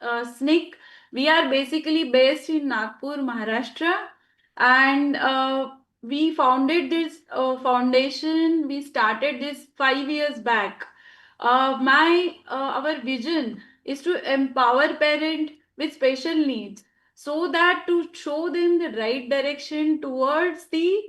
SNIC. We are basically based in Nagpur, Maharashtra, and we founded this foundation. We started this 5 years back. My Our vision is to empower parent with special needs, so that to show them the right direction towards the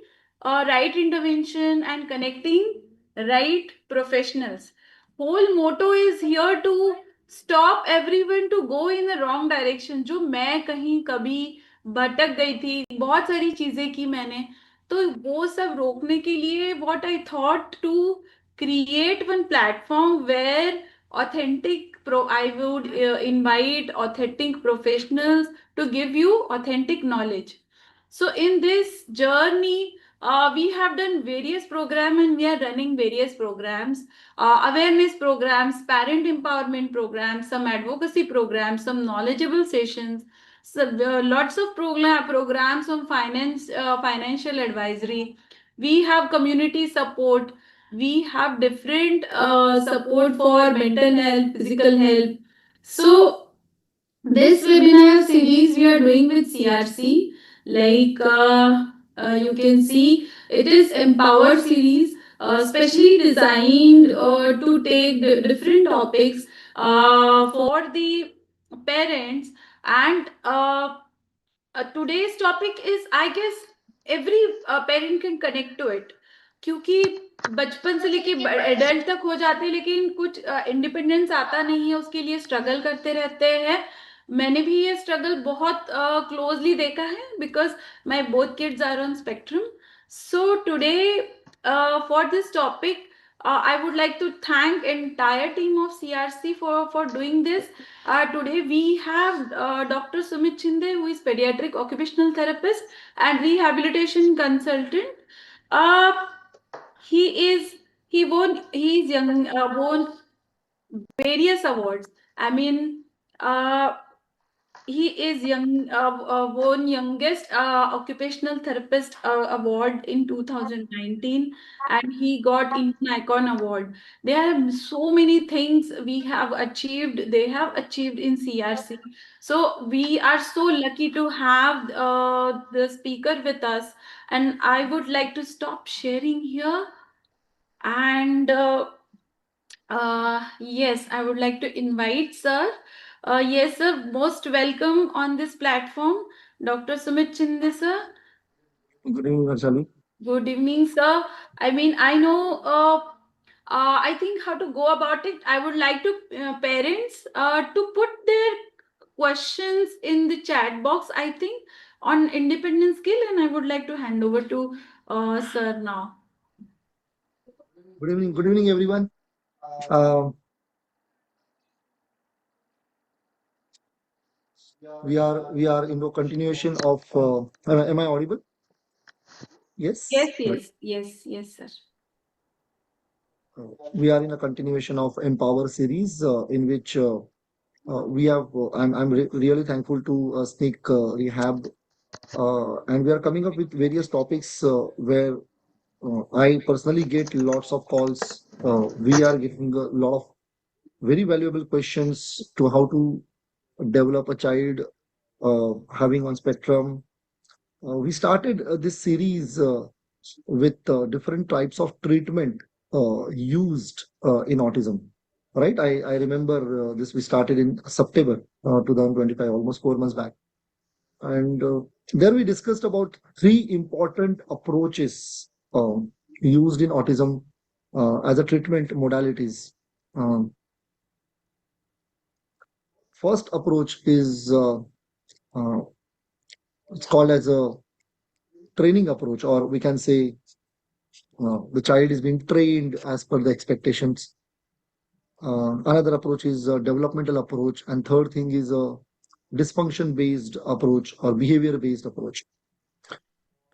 right intervention and connecting right professionals. Whole motto is here to stop everyone to go in the wrong direction. जो मैं कहीं कभी भटक गई थी, बहुत सारी चीजें की मैंने, तो वो सब रोकने के लिए what I thought to create one platform where I would invite authentic professionals to give you authentic knowledge. So in this journey, we have done various programs, and we are running various programs, awareness programs, parent empowerment programs, some advocacy programs, some knowledgeable sessions, so lots of programs on financial advisory. We have community support. We have different support for mental health, physical health. So this webinar series we are doing with CRC, like you can see, it is Empower series, specially designed to take different topics for the parents. And today's topic is, I guess, every parent can connect to it, क्योंकि बचपन से लेके adult तक हो जाते हैं, लेकिन कुछ इंडिपेंडेंस आता नहीं है, उसके लिए स्ट्रगल करते रहते हैं. मैंने भी ये स्ट्रगल बहुत क्लोजली देखा है, because my both kids are on spectrum. So today for this topic, I would like to thank entire team of CRC for doing this. Today we have Dr. Sumit Shinde, who is pediatric occupational therapist and rehabilitation consultant. Uh, he is he's young, won various awards. I mean, uh, he is won youngest occupational therapist award in 2019, and he got Indian Icon Award. There are so many things we have achieved. They have achieved in CRC. So we are so lucky to have the speaker with us. And I would like to stop sharing here. And yes, I would like to invite sir. Yes, sir, most welcome on this platform, Dr. Sumit Shinde, sir. Good evening, Vaishali. Good evening, sir. I mean, I know, I think how to go about it. I would like to parents to put their questions in the chat box, I think, on independent skill, and I would like to hand over to sir now. Good evening, everyone. We are in the continuation of. Am I audible? Yes. Yes, sir. We are in a continuation of Empower series, in which we have. I'm really thankful to SNIC Rehab, and we are coming up with various topics where I personally get lots of calls. We are getting a lot of very valuable questions to how to develop a child having on spectrum. We started this series with different types of treatment used in autism. Right? I remember this. We started in September 2025, almost 4 months back, and there we discussed about three important approaches used in autism as a treatment modalities. Um, First approach is uh, it's called as a training approach, or we can say the child is being trained as per the expectations. Another approach is a developmental approach, and third thing is a dysfunction based approach or behavior based approach.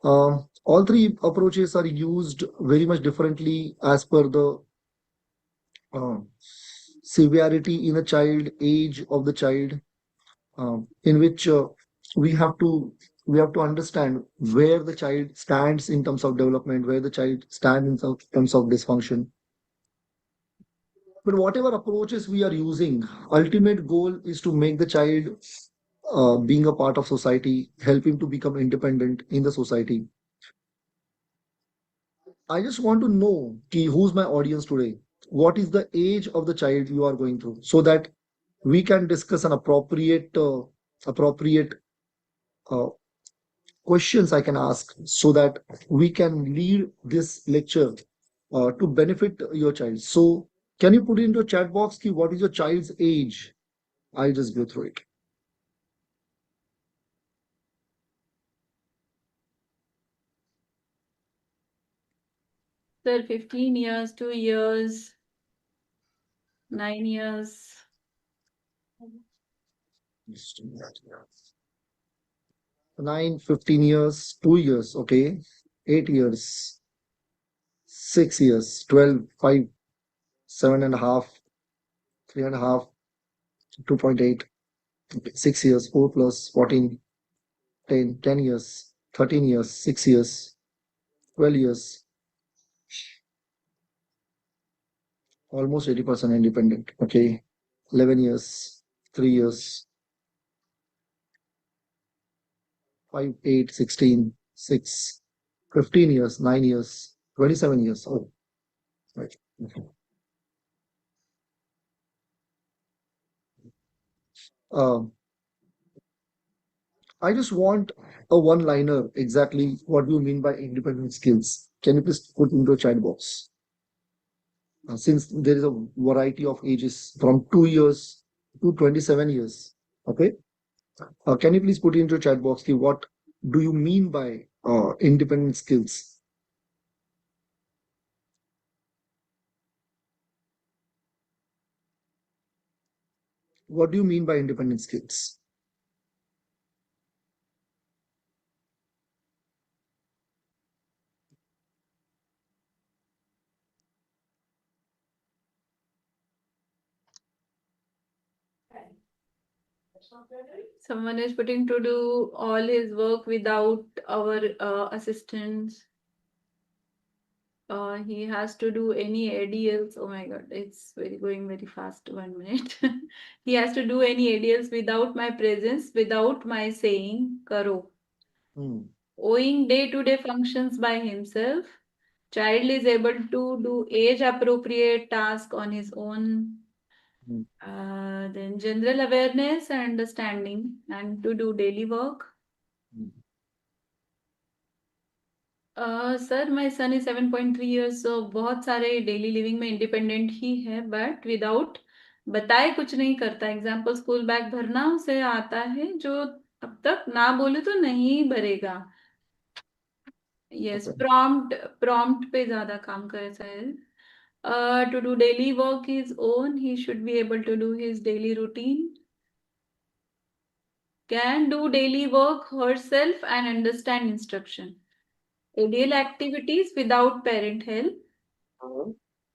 All three approaches are used very much differently as per the uh, severity in a child, age of the child, in which we have to we have to understand where the child stands in terms of development, where the child stands in terms of dysfunction. But whatever approaches we are using, ultimate goal is to make the child being a part of society, help him to become independent in the society. I just want to know who's my audience today. What is the age of the child you are going through, so that we can discuss an appropriate uh, questions I can ask, so that we can lead this lecture to benefit your child. So, can you put into a chat box what is your child's age? I'll just go through it. Sir, 15 years, 2 years, 9 years. 9, 15 years, 2 years, okay, 8 years, 6 years, 12, 5, 7.5, 3.5, 2.8, okay, 6 years, 4 plus 14, 10, 10 years, 13 years, 6 years, 12 years, almost 80% independent, okay, 11 years, 3 years, 5, 8, 16, 6, 15 years, 9 years, 27 years. Oh, right. Okay. Um, I just want a one liner exactly what do you mean by independent skills. Can you please put into a chat box? Since there is a variety of ages from 2 years to 27 years. Okay. Can you please put into a chat box what do you mean by independent skills? What do you mean by independent skills? Someone is putting to do all his work without our assistance. He has to do any ADLs. Oh my God, it's very going very fast. 1 minute. He has to do any ADLs without my presence, without my saying karo. Hmm. Owing day-to-day functions by himself, child is able to do age-appropriate task on his own. Hmm. Then general awareness and understanding and to do daily work. Hmm. Sir my son is 7.3 years, so बहुत सारे daily living में independent ही है, but without बताए कुछ नहीं करता. Example school bag भरना उसे आता है, जो अब तक ना बोले तो नहीं भरेगा. Yes, Okay. प्रॉम्प्ट प्रॉम्प्ट पे ज्यादा काम करता है. To do daily work is own, he should be able to do his daily routine. Can do daily work herself and understand instruction. Ideal activities without parent help. Uh-huh.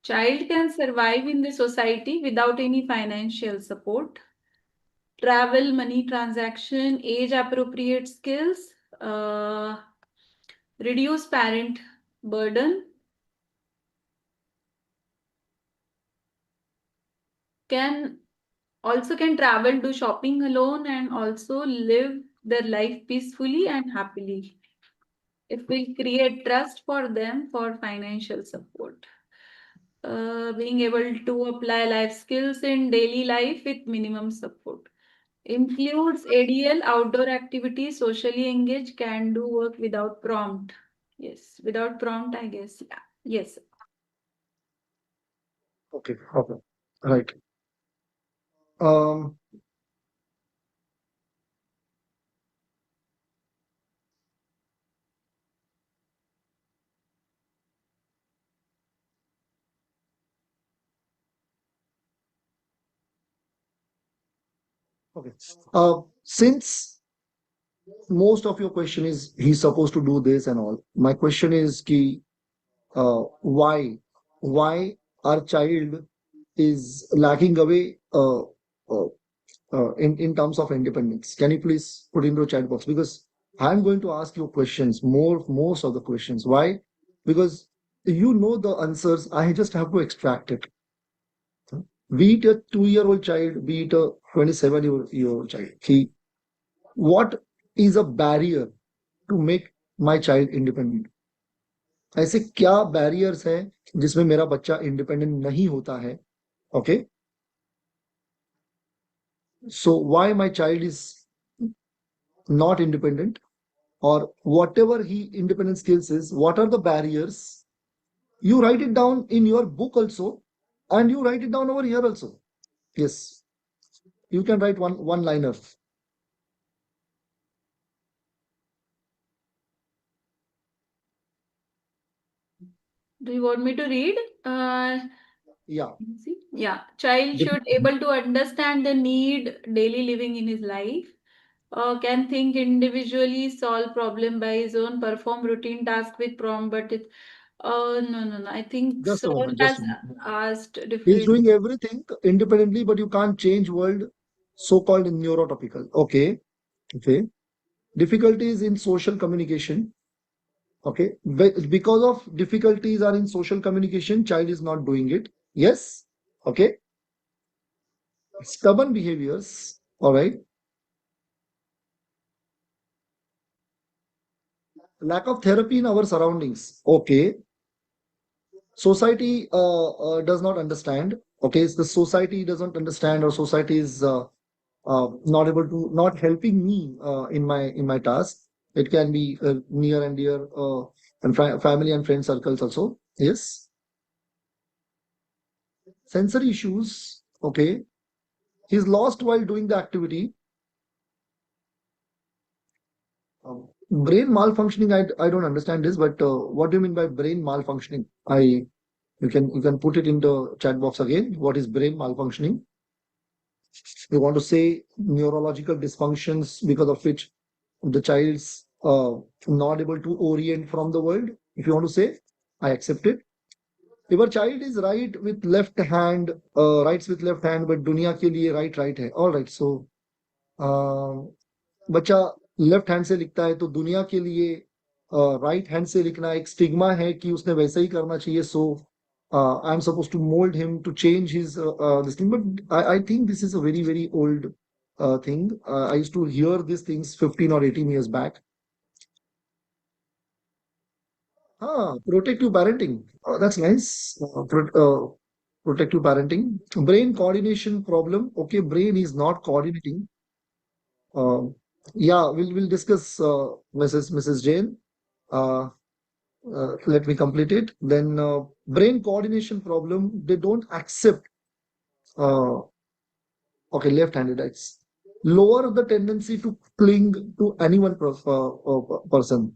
Child can survive in the society without any financial support. Travel, money transaction, age appropriate skills, reduce parent burden, can can travel, do shopping alone, and also live their life peacefully and happily. If we create trust for them for financial support. Being able to apply life skills in daily life with minimum support. Includes ADL, outdoor activities, socially engaged, can do work without prompt. Yes, without prompt, I guess. Yeah. Yes. Okay. Okay. Right. Um, okay. Since most of your question is he's supposed to do this and all, my question is why? Why our child is lacking away uh, in terms of independence? Can you please put into the chat box? Because I'm going to ask you questions, most of the questions. Why? Because you know the answers. I just have to extract it. be it a 2-year-old child, be it a 27-year-old child. What is a barrier to make my child independent? ऐसे क्या barriers हैं जिसमें मेरा बच्चा independent नहीं होता है? Okay, so why my child is not independent, or whatever he independent skills is, what are the barriers? You write it down in your book also, and you write it down over here also. Yes, you can write one liner. Do you want me to read? Yeah. Yeah, child should able to understand the need daily living in his life. Can think individually, solve problem by his own, perform routine task with prompt. But it, no. I think Just sir a moment, just has a moment. asked He's different. doing everything independently, but you can't change world, so-called neurotypical. Okay, okay. Difficulties in social communication. Okay, because of difficulties are in social communication, child is not doing it. Yes. Okay. Stubborn behaviors. All right. Lack of therapy in our surroundings. Okay. Society does not understand. Okay, the society doesn't understand, or society is not able to, not helping me in my task. It can be near and dear, and family and friend circles also. Yes. Sensory issues. Okay, he's lost while doing the activity. Brain malfunctioning. I don't understand this, but what do you mean by brain malfunctioning? You can put it in the chat box again. What is brain malfunctioning? You want to say neurological dysfunctions because of which the child's not able to orient from the world. If you want to say, I accept it. If a child is writes with left hand, but दुनिया के लिए right है. All right. So बच्चा left hand से लिखता है तो दुनिया के लिए राइट हैंड से लिखना एक स्टिग्मा है कि उसने वैसा ही करना चाहिए. So I am suppose to mould him to change his this thing, but I think this is a very very old thing. I used to hear these things 15 or 18 years back. Protective parenting. That's nice. Protective parenting. Brain coordination problem. Okay, brain is not coordinating. Um, yeah, we'll discuss, Mrs. Jane. Uh, Let me complete it. Then brain coordination problem. They don't accept. Uh, okay, left-handed. It's lower the tendency to cling to any one person.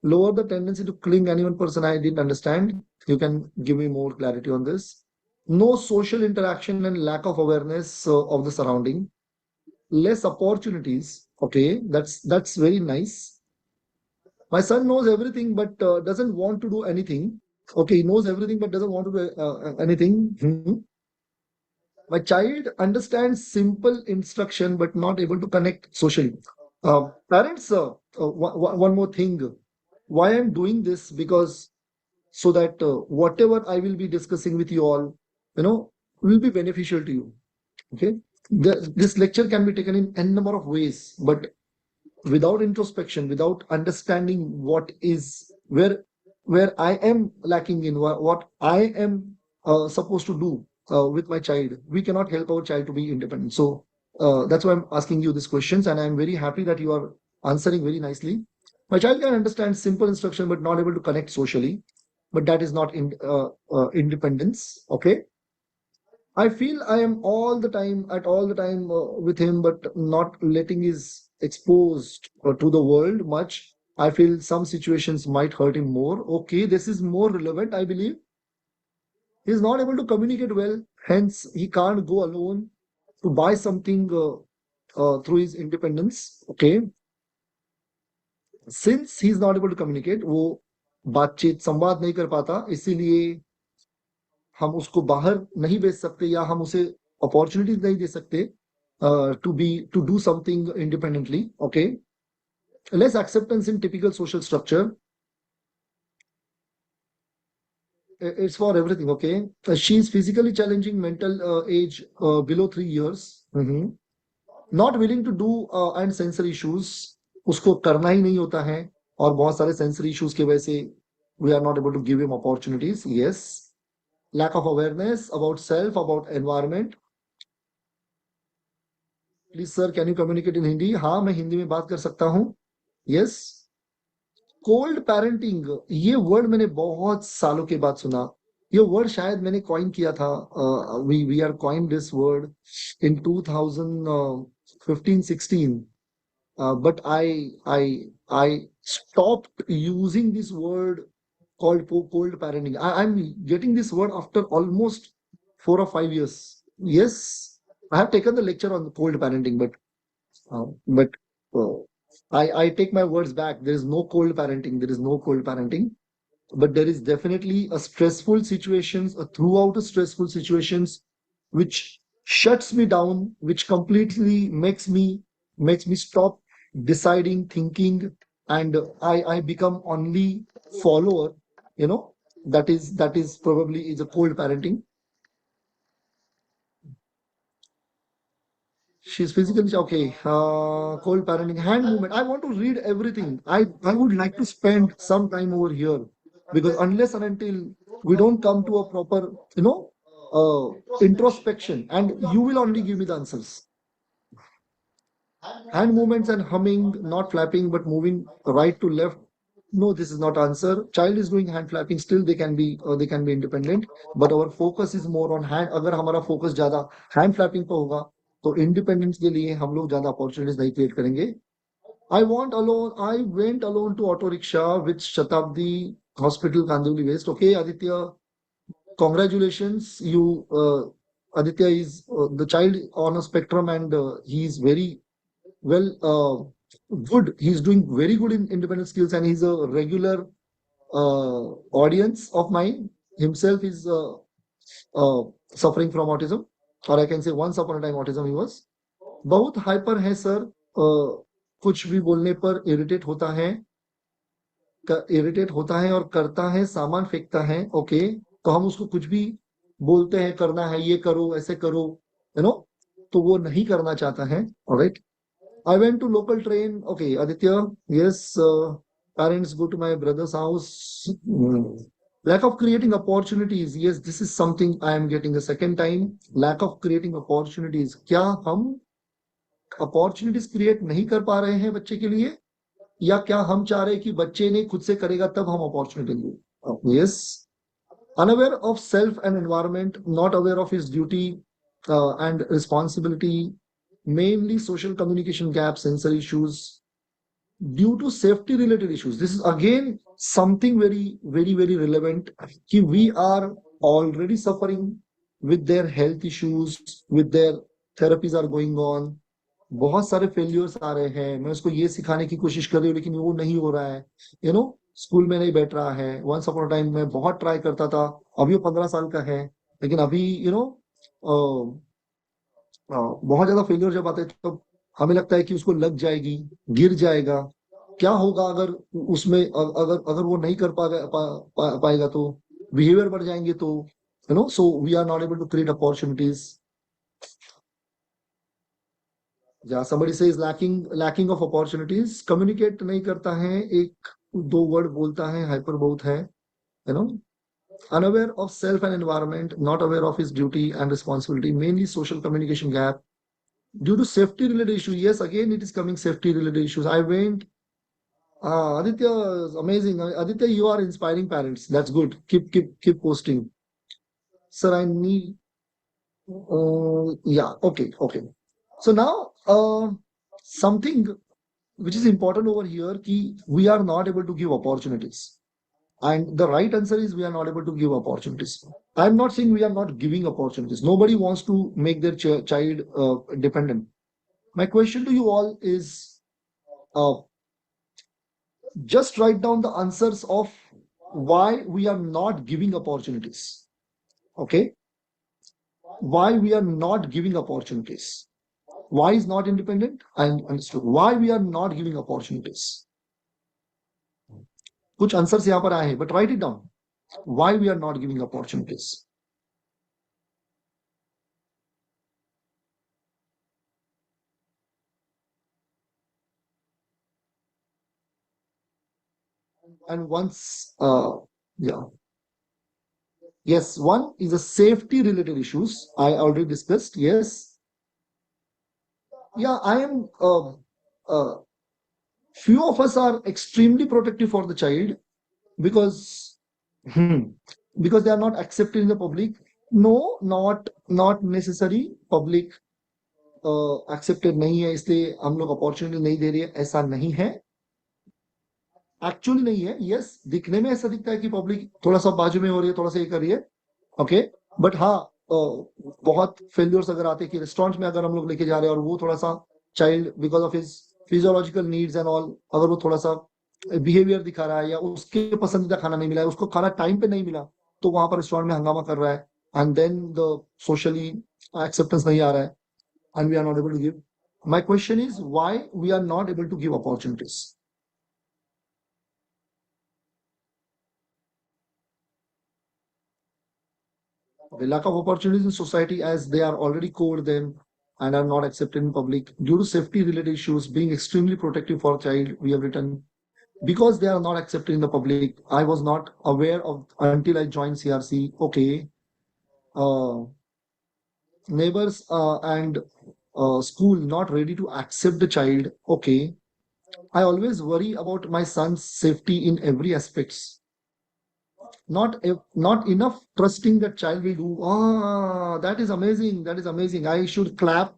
Lower the tendency to cling any one person. I didn't understand. You can give me more clarity on this. No social interaction and lack of awareness of the surrounding. Less opportunities. Okay, that's very nice. My son knows everything but doesn't want to do anything. Okay, he knows everything but doesn't want to do anything. My child understands simple instruction but not able to connect socially. Parents, one more thing. Why I'm doing this? Because so that whatever I will be discussing with you all, will be beneficial to you. Okay. This lecture can be taken in n number of ways, but without introspection, without understanding what is where I am lacking in, what I am supposed to do with my child, we cannot help our child to be independent. So that's why I'm asking you these questions, and I'm very happy that you are answering very nicely. My child can understand simple instruction but not able to connect socially, but that is not independence. Okay. I feel I am all the time with him, but not letting is exposed to the world much. I feel some situations might hurt him more. Okay, this is more relevant, I believe. He is not able to communicate well, hence he can't go alone to buy something through his independence. Okay, since he is not able to communicate, वो बातचीत संवाद नहीं कर पाता, इसीलिए हम उसको बाहर नहीं भेज सकते या हम उसे अपॉर्चुनिटीज नहीं दे सकते to do something independently. Okay, less acceptance in typical social structure. It's for everything, okay? She's physically challenging, mental age below 3 years. Not willing to do and sensory issues, उसको करना ही नहीं होता है, और बहुत सारे sensory issues की वजह से we are not able to give him opportunities. Yes. Lack of awareness about self, about environment. Please sir, can you communicate in Hindi? हाँ, मैं हिंदी में बात कर सकता हूँ. Yes. कोल्ड पेरेंटिंग, ये वर्ड मैंने बहुत सालों के बाद सुना. ये वर्ड शायद मैंने कॉइन किया था. We are coin this word in 2015-16. But I stopped using this word called cold parenting. I'm getting this word after almost 4 or 5 years. Yes, I have taken the lecture on cold parenting, but uh, I take my words back. There is no cold parenting. There is no cold parenting. But there is definitely a stressful situations, throughout a stressful situations, which shuts me down, which completely makes me stop deciding, thinking, and I become only follower. You know, that is probably is a cold parenting. She's physically okay. Cold parenting, hand movement. I want to read everything. I would like to spend some time over here, because unless and until we don't come to a proper, you know, introspection, and you will only give me the answers. Hand movements and humming, not flapping, but moving right to left. No, this is not answer. Child is doing hand flapping. Still, they can be independent. But our focus is more on hand. अगर हमारा focus ज़्यादा hand flapping पे होगा, तो independence के लिए हम लोग ज़्यादा opportunities नहीं create करेंगे. I want alone. I went alone to auto rickshaw with Shatabdi Hospital, Kandivali West. Okay, Aditya, congratulations. Aditya is the child on a spectrum, and he is very well, good. He's doing very good in independent skills, and he's a regular audience of mine. Himself is uh, suffering from autism, or I can say once upon a time autism he was. बहुत hyper है sir. कुछ भी बोलने पर irritate होता है और करता है, सामान फेंकता है. ओके, तो हम उसको कुछ भी बोलते हैं, करना है, ये करो, ऐसे करो, यू नो, तो वो नहीं करना चाहता है. Alright. I went to local train. Okay, Aditya. Yes, parents go to my brother's house. Lack of creating opportunities. Yes, this is something I am getting a second time. Lack of creating opportunities. क्या हम opportunities create नहीं कर पा रहे हैं बच्चे के लिए, या क्या हम चाह रहे हैं कि बच्चे ने खुद से करेगा तब हम opportunity देंगे? Yes. Unaware of self and environment, not aware of his duty and responsibility, mainly social communication gaps, sensory issues due to safety related issues. This is again something very, very, very relevant. कि we are already suffering with their health issues, with their therapies are going on. बहुत सारे failures आ रहे हैं. मैं उसको ये सिखाने की कोशिश कर रही हूँ, लेकिन वो नहीं हो रहा है. यू नो, स्कूल में नहीं बैठ रहा है. वंस अपॉन टाइम मैं बहुत ट्राई करता था. अभी वो 15 साल का है, लेकिन अभी बहुत ज्यादा फेलियर जब आते हैं, तब हमें लगता है कि उसको लग जाएगी, गिर जाएगा. क्या होगा अगर उसमें अगर अगर वो नहीं कर पाएगा, तो बिहेवियर बढ़ जाएंगे, तो so we are not able to create opportunities. या somebody says lacking of opportunities, communicate नहीं करता है, एक दो वर्ड बोलता है, हाइपर बहुत है, you know. Unaware of self and environment, not aware of his duty and responsibility, mainly social communication gap due to safety related issues. Yes, again it is coming, safety related issues. I went. Aditya is amazing. Aditya, you are inspiring parents. That's good. Keep posting. Sir, I need. Yeah. Okay. So now, something which is important over here, ki we are not able to give opportunities. And the right answer is we are not able to give opportunities. I'm not saying we are not giving opportunities. Nobody wants to make their child dependent. My question to you all is, uh, just write down the answers of why we are not giving opportunities. Okay, why we are not giving opportunities. Why is not independent? I understood. Why we are not giving opportunities. कुछ answers यहाँ पर आए हैं, but write it down. Why we are not giving opportunities? And once, yeah, yes, one is a safety related issues. I already discussed. Yes, yeah, I am. Few of us are extremely protective for the child because hmm, because they are not accepted in the public. No, not necessary. Public accepted नहीं है इसलिए हम लोग opportunity नहीं दे रही है, ऐसा नहीं है, एक्चुअली नहीं है। यस, दिखने में ऐसा दिखता है कि पब्लिक थोड़ा सा बाजू में हो रही है, थोड़ा सा ये कर रही है, ओके, बट हाँ, बहुत फेल्यूर्स अगर आते हैं कि रेस्टोरेंट में अगर हम लोग लेके जा रहे हैं और वो थोड़ा सा child because of his physiological needs and all, अगर वो थोड़ा सा बिहेवियर दिखा रहा है या उसके पसंदीदा खाना नहीं मिला है, उसको खाना टाइम पे नहीं मिला, तो वहां पर रेस्टोरेंट में हंगामा कर रहा है, and then the socially acceptance नहीं आ रहा है, and we are not able to give. My question is why we are not able to give opportunities? The lack of opportunities in society as they are already core them and are not accepted in public due to safety related issues, being extremely protective for a child, we have written because they are not accepted in the public. I was not aware of until I joined CRC. Okay, uh, neighbors and school not ready to accept the child. Okay, I always worry about my son's safety in every aspects. Not enough trusting that child will do. That is amazing, that is amazing, I should clap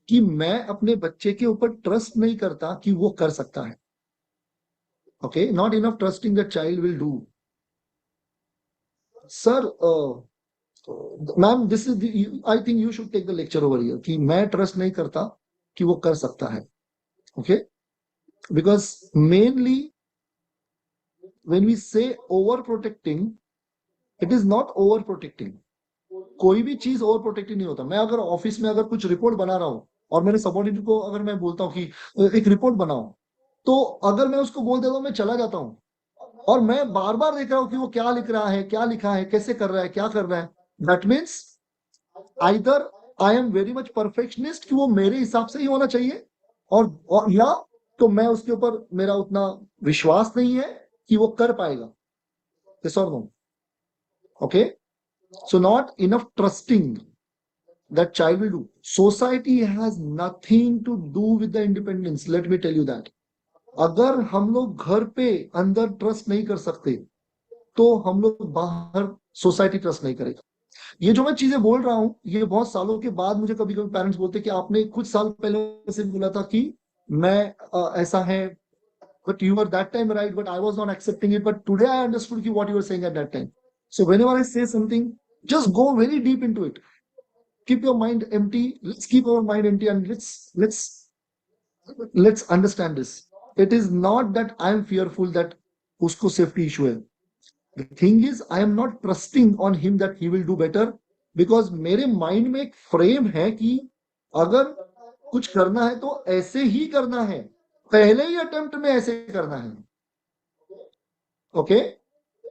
कि मैं अपने बच्चे के ऊपर trust नहीं करता कि वो कर सकता है. Okay, not enough trusting that child will do. Sir, ma'am, this is, I think you should take the lecture over here कि मैं ट्रस्ट नहीं करता कि वो कर सकता है. Okay, because mainly when we say over protecting, it is not over protecting. कोई भी चीज ओवर प्रोटेक्टिव नहीं होता. मैं अगर ऑफिस में अगर कुछ रिपोर्ट बना रहा हूँ और मेरे सबॉर्डिनेट को अगर मैं बोलता हूँ कि एक रिपोर्ट बनाओ, तो अगर मैं उसको बोल देता हूँ, मैं चला जाता हूँ और मैं बार बार देख रहा हूँ कि वो क्या लिख रहा है, क्या लिखा है, कैसे कर रहा है, क्या कर रहा है, that means either I am very much perfectionist कि वो मेरे हिसाब से ही होना चाहिए, और या तो मैं उसके ऊपर मेरा उतना विश्वास नहीं है कि वो कर पाएगा. यस और no? Okay, so not enough trusting that child will do. Society has nothing to do with the independence, let me tell you that. अगर हम लोग घर पे अंदर ट्रस्ट नहीं कर सकते, तो हम लोग बाहर सोसाइटी ट्रस्ट नहीं करेगा. ये जो मैं चीजें बोल रहा हूँ, ये बहुत सालों के बाद मुझे कभी कभी पेरेंट्स बोलते कि आपने कुछ साल पहले से बोला था कि मैं ऐसा है, but you were that time right, but I was not accepting it, but today I understood what you were saying at that time. So whenever I say something, just go very deep into it. Keep your mind empty. Let's keep our mind empty and let's understand this. It is not that I am fearful that usko safety issue hai. The thing is, I am not trusting on him that he will do better, because मेरे mind में एक frame है कि अगर कुछ करना है तो ऐसे ही करना है, पहले ही अटेम्प्ट में ऐसे करना है. ओके,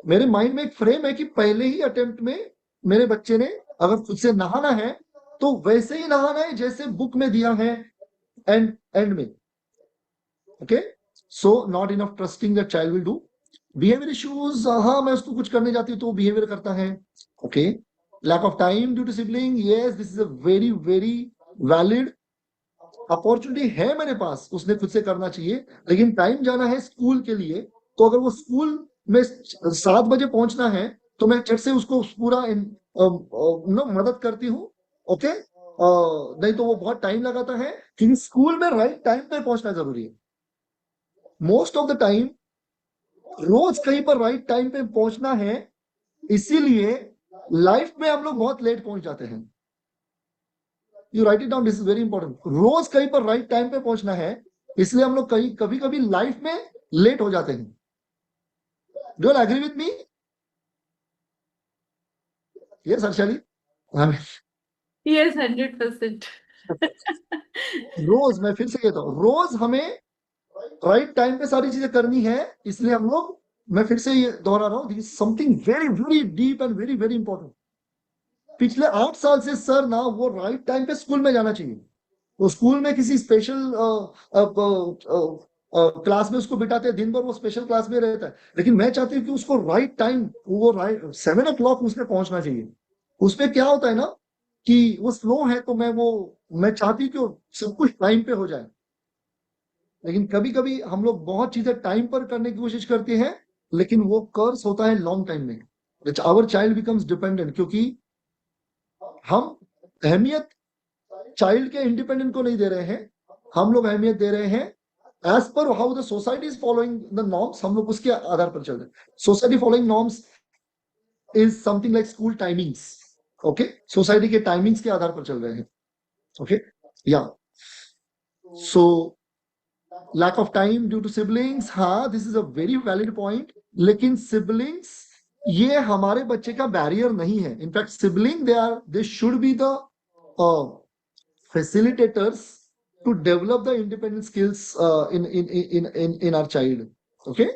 मेरे माइंड में एक फ्रेम है कि पहले ही अटेम्प्ट में मेरे बच्चे ने अगर खुद से नहाना है तो वैसे ही नहाना है जैसे बुक में दिया है एंड में. Okay, so not enough trusting that child will do. Behaviour issues, हाँ, मैं उसको कुछ करने जाती हूँ तो बिहेवियर करता है. Okay, lack of time due to sibling, yes, this is a very very valid. Opportunity है मेरे पास, उसने खुद से करना चाहिए, लेकिन टाइम जाना है स्कूल के लिए, तो अगर वो स्कूल में 7 बजे पहुंचना है तो मैं झट से उसको पूरा मदद करती हूँ. ओके, नहीं तो वो बहुत टाइम लगाता है, क्योंकि स्कूल में राइट टाइम पे पहुंचना जरूरी है. मोस्ट ऑफ द टाइम रोज कहीं पर राइट टाइम पे पहुंचना है, इसीलिए लाइफ में हम लोग बहुत लेट पहुंच जाते हैं. You write it down, this is very important. रोज कहीं पर राइट टाइम पे पहुंचना है, इसलिए हम लोग कहीं कभी कभी लाइफ में लेट हो जाते हैं. Do you agree with me? Yes Harshali, Yes, 100%. रोज, मैं फिर से कहता हूँ, रोज हमें राइट टाइम पे सारी चीजें करनी है, इसलिए हम लोग मैं फिर से ये दोहरा रहा हूँ, this is something very very deep and very very important. पिछले 8 साल से सर ना वो राइट टाइम पे स्कूल में जाना चाहिए। वो स्कूल में किसी स्पेशल क्लास में उसको बिठाते हैं, दिन भर वो स्पेशल क्लास में रहता है, लेकिन मैं चाहती हूँ कि उसको राइट टाइम, वो राइट 7 o'clock उसमें पहुंचना चाहिए। उसमें क्या होता है ना कि वो स्लो है, तो मैं चाहती हूँ कि वो सब कुछ टाइम पे हो जाए। लेकिन कभी कभी हम लोग बहुत चीजें टाइम पर करने की कोशिश करते हैं, लेकिन वो कर्स होता है लॉन्ग टाइम में, आवर चाइल्ड बिकम्स डिपेंडेंट, क्योंकि हम अहमियत चाइल्ड के इंडिपेंडेंट को नहीं दे रहे हैं, हम लोग अहमियत दे रहे हैं as per how the society is following the norms, हम लोग उसके आधार पर चल रहे हैं। Society following norms is something like school timings. Okay, society के टाइमिंग्स के आधार पर चल रहे हैं। ओके, या so lack of time due to siblings, हाँ this is a very valid point. लेकिन सिबलिंग्स ये हमारे बच्चे का बैरियर नहीं है। In fact sibling they should be the facilitators to develop the independent skills in our child. Okay.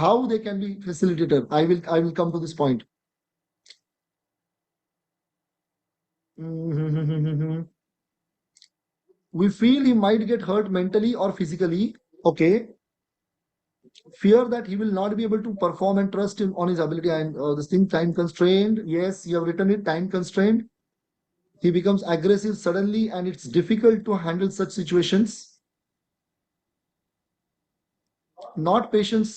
How they can be facilitator, I will come to this point. We feel he might get hurt mentally or physically. Okay, fear that he will not be able to perform and trust him on his ability, and this thing, time constrained. Yes, you have written it, time constrained. He becomes aggressive suddenly and it's difficult to handle such situations. Not patience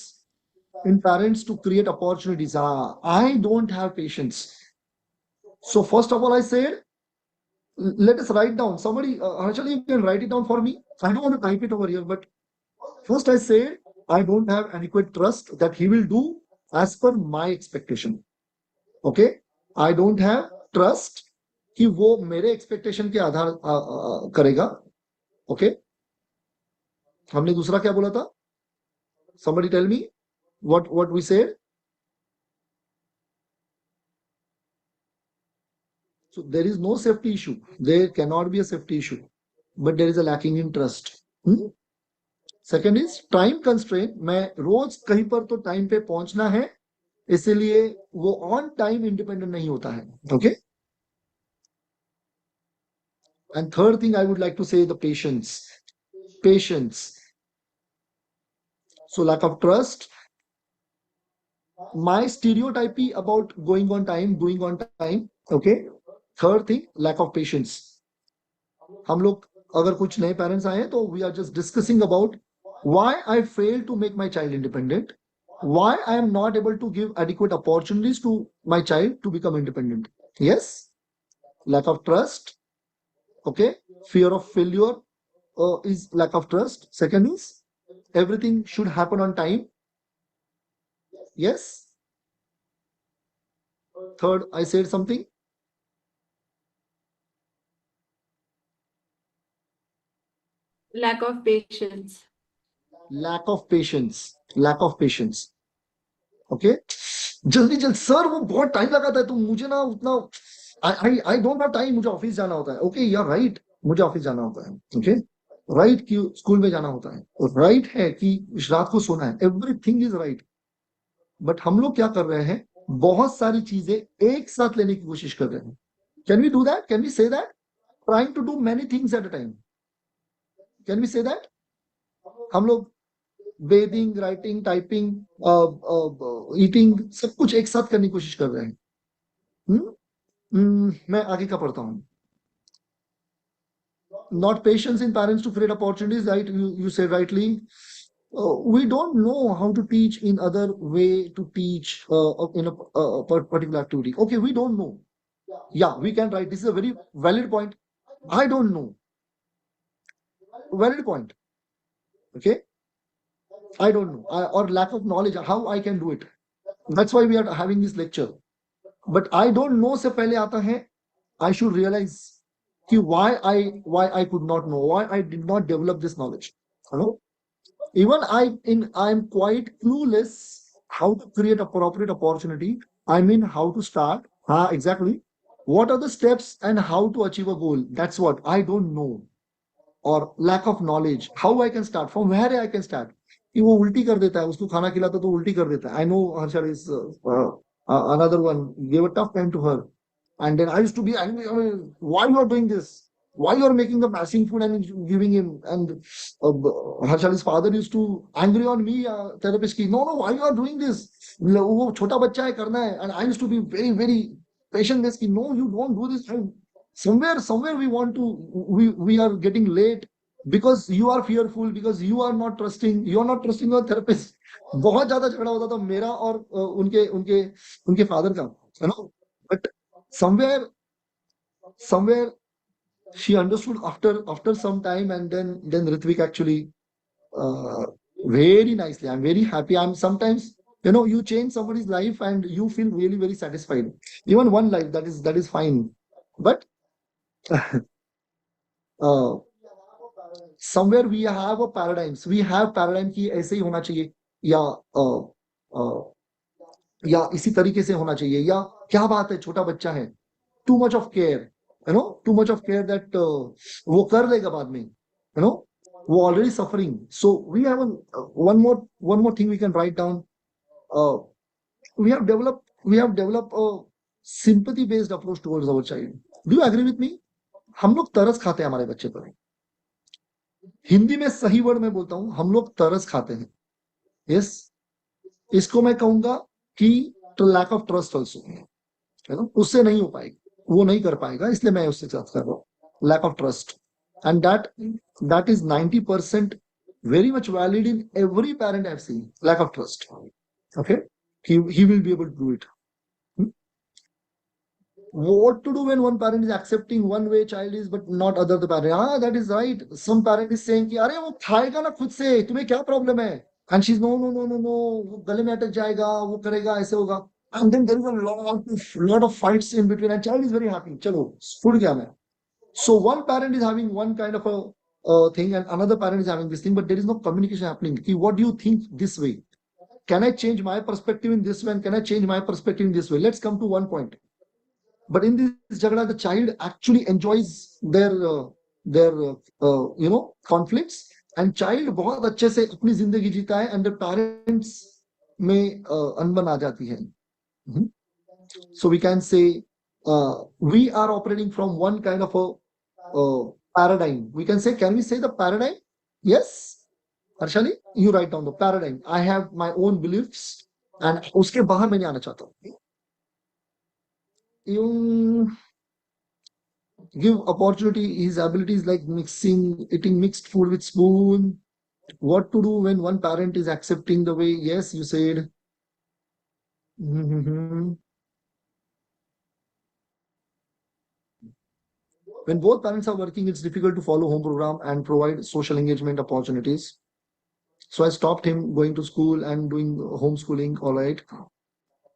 in parents to create opportunities. I don't have patience. So first of all, I said, let us write down. Somebody, actually, you can write it down for me. I don't want to type it over here, but first I said, I don't have adequate trust that he will do as per my expectation. Okay, I don't have trust कि वो मेरे expectation के आधार करेगा। Okay, हमने दूसरा क्या बोला था? Somebody tell me what we said. So there is no safety issue. There cannot be a safety issue, but there is a lacking in trust. Second is time constraint, मैं रोज कहीं पर तो टाइम पे पहुंचना है, इसीलिए वो ऑन टाइम इंडिपेंडेंट नहीं होता है। Okay, and third thing I would like to say the patience, so lack of trust, my stereotypy about doing on time. Okay, third thing, lack of patience. हम लोग अगर कुछ नए पेरेंट्स आए तो we are just discussing about why I fail to make my child independent, why I am not able to give adequate opportunities to my child to become independent. Yes, lack of trust. Okay, fear of failure is lack of trust. Second is everything should happen on time. Yes. Third, I said something. Lack of patience. Lack of patience. Okay, जल्दी जल्दी sir वो बहुत time लगाता है, तो मुझे ना उतना, आई डोंट हैव टाइम, मुझे ऑफिस जाना होता है। ओके, या राइट, मुझे ऑफिस जाना होता है। ओके, राइट कि स्कूल में जाना होता है, और राइट है कि रात को सोना है, एवरीथिंग इज राइट। बट हम लोग क्या कर रहे हैं, बहुत सारी चीजें एक साथ लेने की कोशिश कर रहे हैं। Can we do that? Can we say that? Trying to do many things at a time, can we say that? हम लोग बेदिंग, राइटिंग, टाइपिंग, ईटिंग, सब कुछ एक साथ करने की कोशिश कर रहे हैं। मैं आगे का पढ़ता हूँ। Not patience in parents to create opportunities, right? You said rightly. We don't know how to teach in other way to teach in a particular activity. Okay, we don't know. Yeah, we can write. This is a very valid point. I don't know. Valid point. Okay, I don't know. Or lack of knowledge how I can do it. That's why we are having this lecture. But I don't know से पहले आता है, I should realize कि why I could not know, why I did not develop this knowledge. Hello? Even I'm quite clueless how to create appropriate opportunity. I mean how to start. Exactly. What are the steps and how to achieve a goal? That's what I don't know. Or lack of knowledge. How I can start? From where I can start? कि वो उल्टी कर देता है, उसको खाना खिलाता तो उल्टी कर देता है. I know Harshal is another one gave a tough time to her, and then I used to be angry. I mean, why you are doing this? Why you are making the mashing food and giving him? And Harshal's father used to angry on me, therapist ki, no, why you are doing this? वो छोटा बच्चा है, करना है. And I used to be very very patient this ki, no, you don't do this. And somewhere we want to, we are getting late because you are fearful, because you are not trusting your therapist. बहुत ज्यादा झगड़ा होता था मेरा और उनके उनके उनके फादर का, है ना. But somewhere somewhere she understood after some time, and then Ritvik actually, uh, very nicely, I'm very happy. I'm sometimes, you change somebody's life and you feel really very satisfied. Even one life, that is fine. But uh, somewhere we have paradigm की ऐसे ही होना चाहिए, या या इसी तरीके से होना चाहिए, या क्या बात है, छोटा बच्चा है, too much of care, too much of care that वो कर लेगा बाद में, वो already suffering. So we have one more thing we can write down. We have developed a sympathy based approach towards our child. Do you agree with me? हम लोग तरस खाते हैं हमारे बच्चे पर. हिंदी में सही वर्ड मैं बोलता हूं, हम लोग तरस खाते हैं. यस, इसको मैं कहूंगा कि तो लैक ऑफ ट्रस्ट ऑल्सो, है ना. उससे नहीं हो पाएगी, वो नहीं कर पाएगा, इसलिए मैं उससे बात कर रहा हूँ. Lack of trust, and that is 90% very much valid in every parent I've seen. Lack of trust. Okay, he will be able to do it. Hmm? What to do when one parent is accepting one way child is but not other the parent? Ah, that is right. Some parent is saying कि अरे वो खाएगा ना खुद से, तुम्हें क्या problem है? And she's no, no, no, no, no, वो गले में अटक जाएगा, वो करेगा, ऐसे होगा. And then there is a lot of fights in between, and child is very happy. चलो फुट गया मैं. So one parent is having one kind of a thing, and another parent is having this thing, but there is no communication happening. कि what do you think this way? Can I change my perspective in this way? And can I change my perspective in this way? Let's come to one point. But in this jagda, the child actually enjoys their conflicts, and child बहुत अच्छे से अपनी जिंदगी जीता है, and the parents में अनबन आ जाती है. So we can say we are operating from one kind of a paradigm. We can say, can we say the paradigm? Yes, Harshali, you write down the paradigm. I have my own beliefs, and उसके बाहर मैं नहीं आना चाहता हूँ. You give opportunity. His abilities like eating mixed food with spoon. What to do when one parent is accepting the way? Yes, you said. Mhm. When both parents are working, it's difficult to follow home program and provide social engagement opportunities. So I stopped him going to school and doing homeschooling. All right.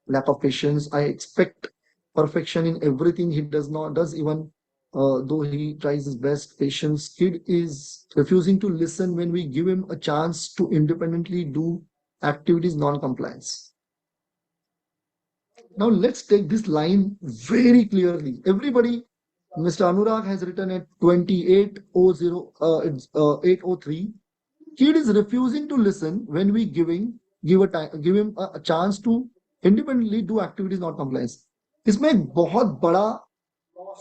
Lack of patience. I expect perfection in everything he does, even though he tries his best. Patience. Kid is refusing to listen when we give him a chance to independently do activities, non-compliance. Now let's take this line very clearly. Everybody, Mr. Anurag has written at 28:08:03. Kid is refusing to listen when we give him a chance to independently do activities, not compliance. इसमें एक बहुत बड़ा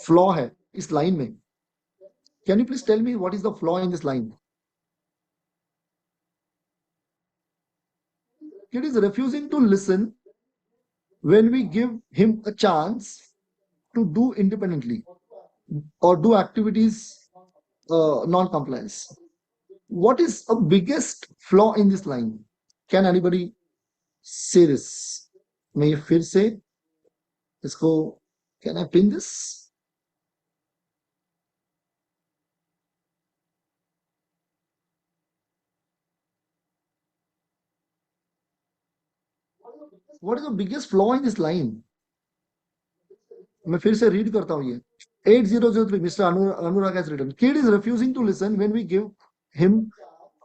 flaw है इस line में. Can you please tell me what is the flaw in this line? Kid is refusing to listen when we give him a chance to do independently or do activities, non-compliance. What is a biggest flaw in this line? Can anybody say this? मैं ये फिर से इसको, can I pin this? What is the biggest flaw in this line? मैं फिर से read करता हूँ ये. 8003, Mr. Anurag has written, kid is refusing to listen when we give him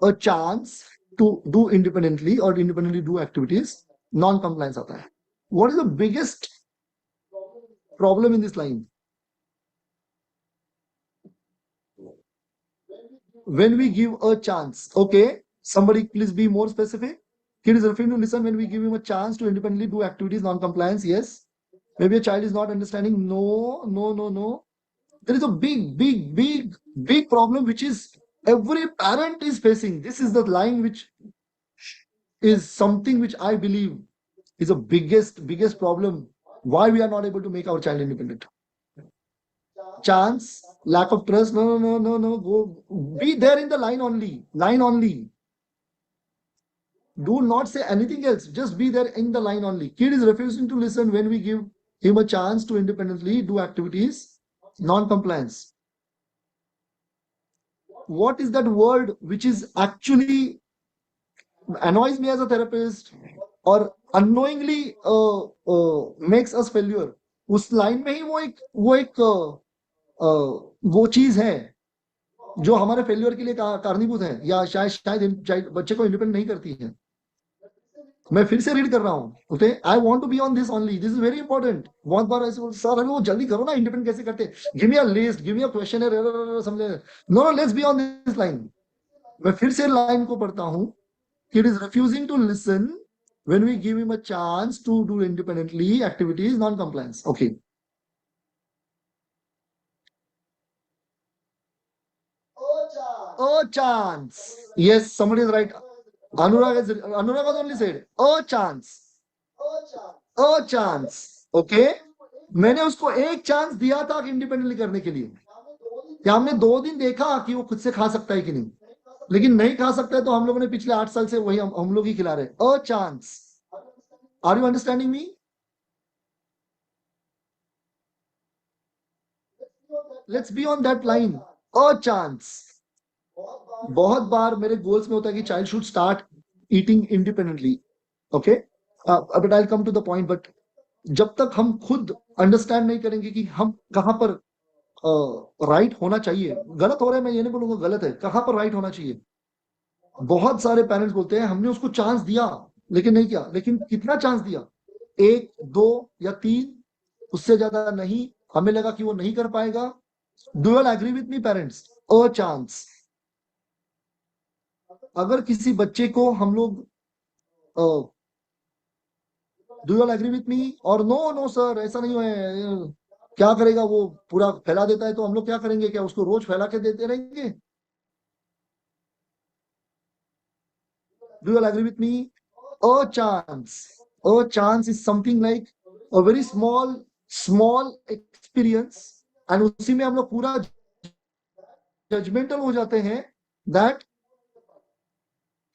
a chance to do independently or independently do activities. Non-compliance आता है. What is the biggest problem in this line? When we give a chance. Okay, Somebody please be more specific. Kid is refusing to listen when we give him a chance to independently do activities, non-compliance. Yes. Maybe a child is not understanding. No, no, no, no. There is a big problem which is every parent is facing. This is the line which is something which I believe is the biggest problem why we are not able to make our child independent. Chance, lack of trust. No, no, no, no, no. Go be there in the line only. Line only. Do not say anything else. Just be there in the line only. Kid is refusing to listen when we give him a chance to independently do activities. Non-compliance. What is that word which is actually annoys me as a therapist और unknowingly makes us failure? उस line में ही वो एक वो चीज है जो हमारे फेल्योर के लिए कारणीभूत है या शायद शायद बच्चे को इंडिपेंडेंट नहीं करती है. मैं फिर से रीड कर रहा हूँ. Okay, I want to be on this only. This is very important. बहुत बार ऐसे बोल सर वो जल्दी करो ना, इंडिपेंडेंट कैसे करते, give me a list, give me a question समझे. No no, let's be on this line. मैं फिर से लाइन को पढ़ता हूँ. Kid is refusing to listen when we give him a chance to do independently activities, non-compliance. Okay. A chance. Yes, somebody is right. Anurag has only said a chance. A chance. Okay. मैंने उसको एक chance दिया था independently करने के लिए. क्या हमने 2 दिन देखा कि वो खुद से खा सकता है कि नहीं, लेकिन नहीं खा सकता है तो हम लोगों ने पिछले 8 साल से वही हम लोग ही खिला रहे. A chance. Are you understanding me? Let's be on that line. A chance. बहुत बार मेरे गोल्स में होता है कि child should start eating independently. Okay, but I come to the point. But जब तक हम खुद अंडरस्टैंड नहीं करेंगे कि हम कहाँ पर राइट होना चाहिए, गलत हो रहा है मैं ये नहीं बोलूंगा, गलत है, कहाँ पर राइट होना चाहिए. बहुत सारे पेरेंट्स बोलते हैं हमने उसको चांस दिया लेकिन नहीं किया. लेकिन कितना चांस दिया? 1, 2 या 3, उससे ज्यादा नहीं. हमें लगा कि वो नहीं कर पाएगा. Do you agree with me parents? A chance. अगर किसी बच्चे को हम लोग do you agree with me और नो नो सर ऐसा नहीं है, क्या करेगा वो, पूरा फैला देता है, तो हम लोग क्या करेंगे? क्या उसको रोज फैला के देते रहेंगे? Do you agree with me? A chance. A chance is something like a very small experience, and उसी में हम लोग पूरा जजमेंटल हो जाते हैं दैट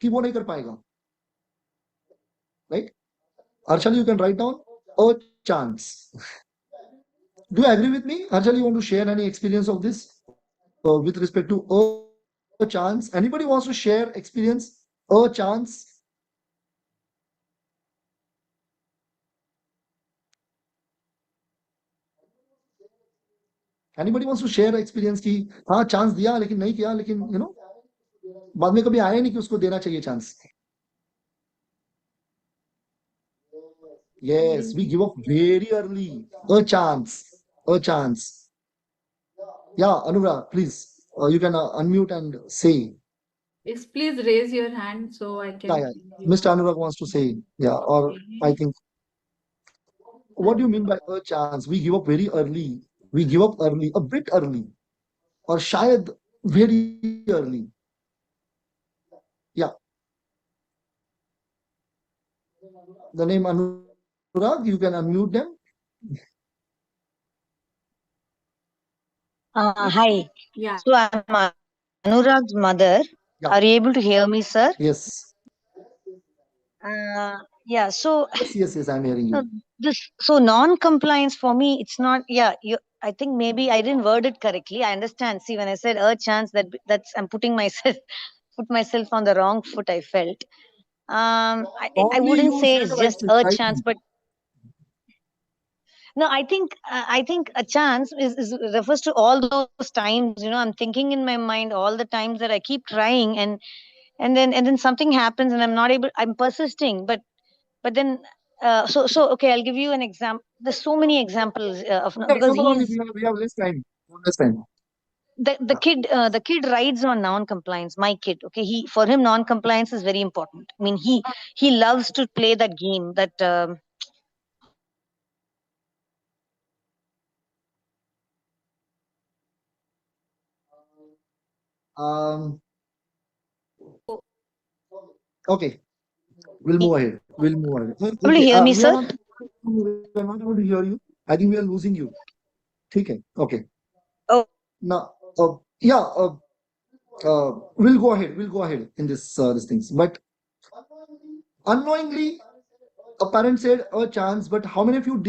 कि वो नहीं कर पाएगा. Right? Arshali, you can write down a chance. Do you agree with me? Arshali, you want to share any experience of this with respect to a chance? Anybody wants to share experience? A chance? Anybody wants to share experience कि हाँ chance दिया लेकिन नहीं किया, लेकिन बाद में कभी आया नहीं कि उसको देना चाहिए chance. Yes, we give up very early. A chance. A chance. Yeah, Anurag, please. You can unmute and say. Yes, please raise your hand so I Yeah, can yeah. hear Mr. you. Anurag wants to say. Yeah, or I Okay. think. What do you mean by a chance? We give up very early. We give up early, a bit early, or shayad very early. Yeah. The name Anurag, you can unmute them. Hi. Yeah. So I'm Anurag's mother. Are you able to Yeah. hear me, sir? Yes. Yeah. So Yes, I'm hearing you. non-compliance for me, it's not. Yeah. I think maybe I didn't word it correctly. I understand. See, when I said a chance, that's I'm putting myself put myself on the wrong foot. I felt. I Only wouldn't you say said it's the right just thing, a right? chance, but no, I think a chance is refers to all those times. I'm thinking in my mind all the times that I keep trying, and then something happens and I'm persisting, but then so okay, I'll give you an example. There's so many examples of Okay, because example only. he's We have less time. Less time. the kid rides on non-compliance. My kid, okay, he for him non-compliance is very important. I mean, he loves to play that game. That Um, so okay, we'll move ahead. We'll move ahead. able to Okay, hear me, we are sir? not able to hear you. I think we are losing you. Okay, okay. Oh, Now, yeah, we'll go ahead. We'll go ahead in this things. But unknowingly, a parent said a chance. But how many of you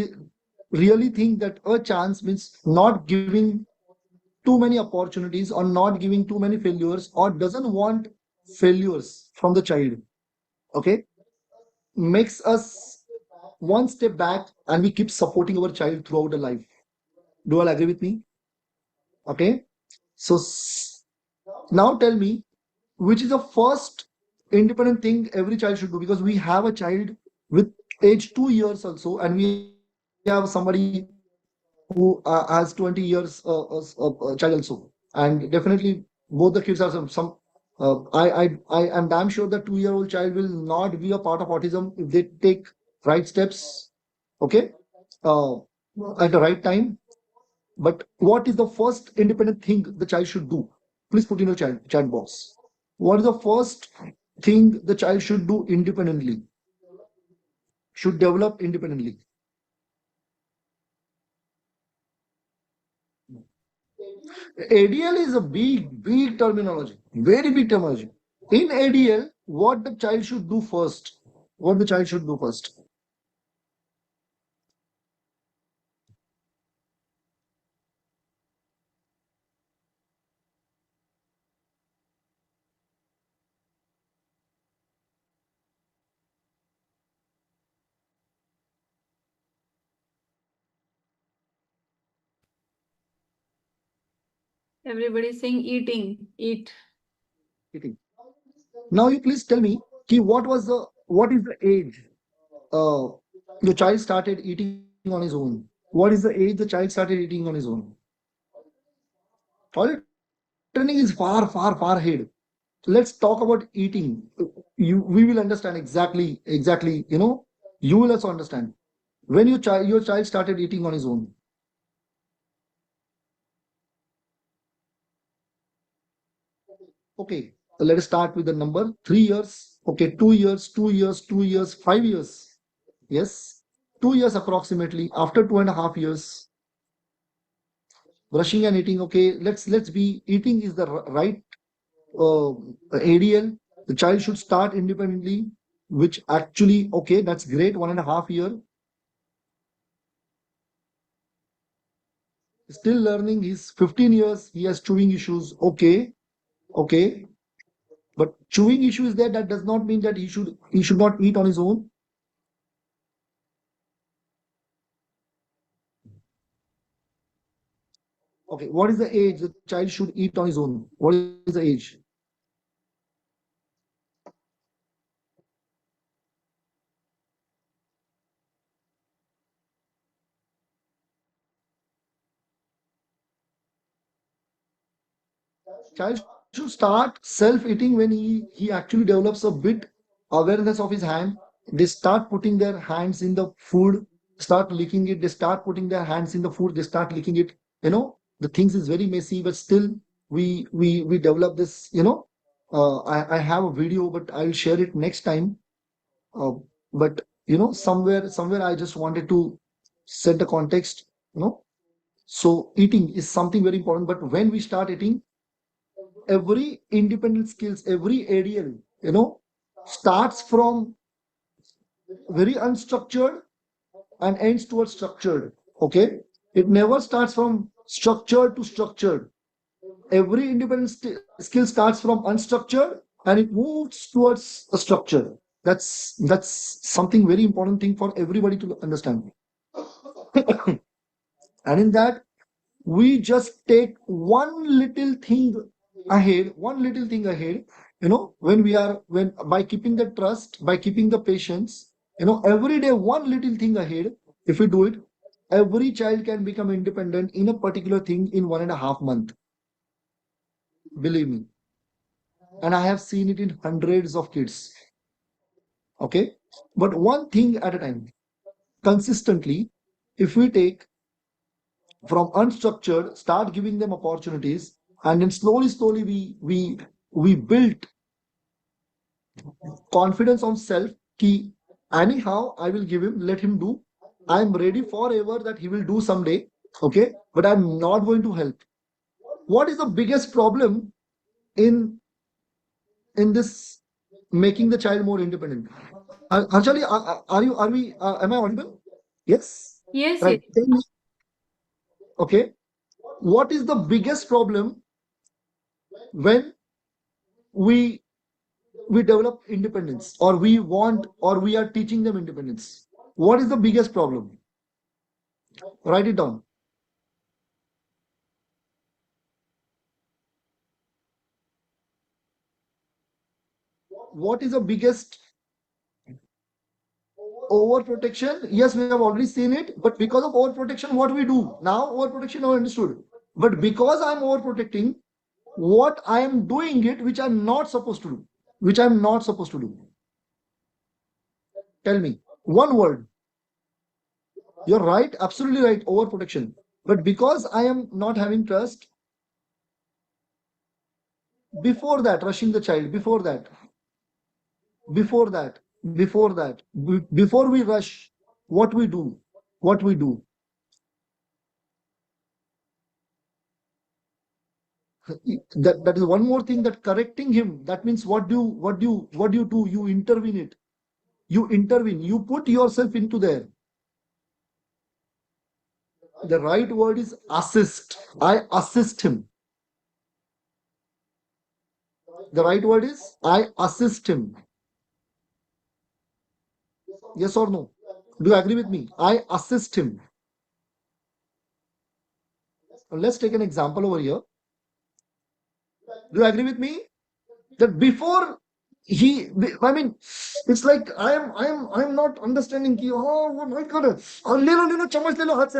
really think that a chance means not giving too many opportunities or not giving too many failures or doesn't want failures from the child? Okay, makes us one step back and we keep supporting our child throughout the life. Do you all agree with me? Okay, so now tell me, which is the first independent thing every child should do, because we have a child with age 2 years also, and we have somebody who has 20 years child also, and definitely both the kids are some I am damn sure that 2-year-old child will not be a part of autism if they take right steps. Okay, uh, at the right time. But what is the first independent thing the child should do? Please put in your chat box. What is the first thing the child should do independently, should develop independently? ADL is a big terminology, very big terminology. In ADL, what the child should do first? What the child should do first? Everybody's saying eating, eat. Eating. Now you please tell me, ki what is the age uh, your child started eating on his own? What is the age the child started eating on his own? Toilet training is far ahead. Let's talk about eating. We will understand exactly. You will also understand when your child started eating on his own. Okay, let us start with the number 3 years. Okay, 2 years, 2 years, 2 years, 5 years. Yes, 2 years approximately. After 2.5 years, brushing and eating. Okay, let's be eating is the right uh, ADL. The child should start independently, which actually okay, that's great. 1.5 year, still learning. He's 15 years. He has chewing issues. Okay, okay, but chewing issue is there. That does not mean that he should not eat on his own. Okay, what is the age the child should eat on his own? What is the age? Child should start self-eating when he actually develops a bit awareness of his hand. They start putting their hands in the food, start licking it. They start putting their hands in the food. They start licking it. The things is very messy, but still we develop this. I have a video, but I'll share it next time. Uh, but somewhere I just wanted to set the context. You know, so eating is something very important. But when we start eating, every independent skills, every ADL, starts from very unstructured and ends towards structured. Okay, it never starts from structured to structured. Every independent skill starts from unstructured and it moves towards a structure. That's something very important thing for everybody to understand. And in that, we just take one little thing ahead. When by keeping the trust, by keeping the patience, every day one little thing ahead. If we do it, every child can become independent in a particular thing in 1.5 month. believe me. And I have seen it in hundreds of kids. Okay. But one thing at a time, consistently, if we take from unstructured, start giving them opportunities, and then slowly we build confidence on self. Key, anyhow, I will give him, let him do. I am ready forever that he will do someday. Okay. But I'm not going to help. What is the biggest problem in this making the child more independent? Anjali, are we, am I audible? Yes. Yes, yes. Right. Tell me, okay. What is the biggest problem when we develop independence, or we want, or we are teaching them independence? What is the biggest problem? Write it down. What is the biggest overprotection? Yes, we have already seen it, but because of overprotection, what we do now? Overprotection, I understood. But because I'm overprotecting, what I am doing it, which I'm not supposed to do, which I'm not supposed to do. Tell me one word. You're right, absolutely right. Overprotection. But because I am not having trust, before that, rushing the child. Before we rush, what we do, what we do. That is one more thing, that correcting him. That means what do you do? You intervene it. You intervene. You put yourself into there. The right word is assist. I assist him. The right word is I assist him. Yes or no? Do you agree with me? I assist him. Let's take an example over here. Do you agree with me? That before he, I mean, it's like I am not understanding. Ki, oh my God, le lo, chamas le lo, haath se,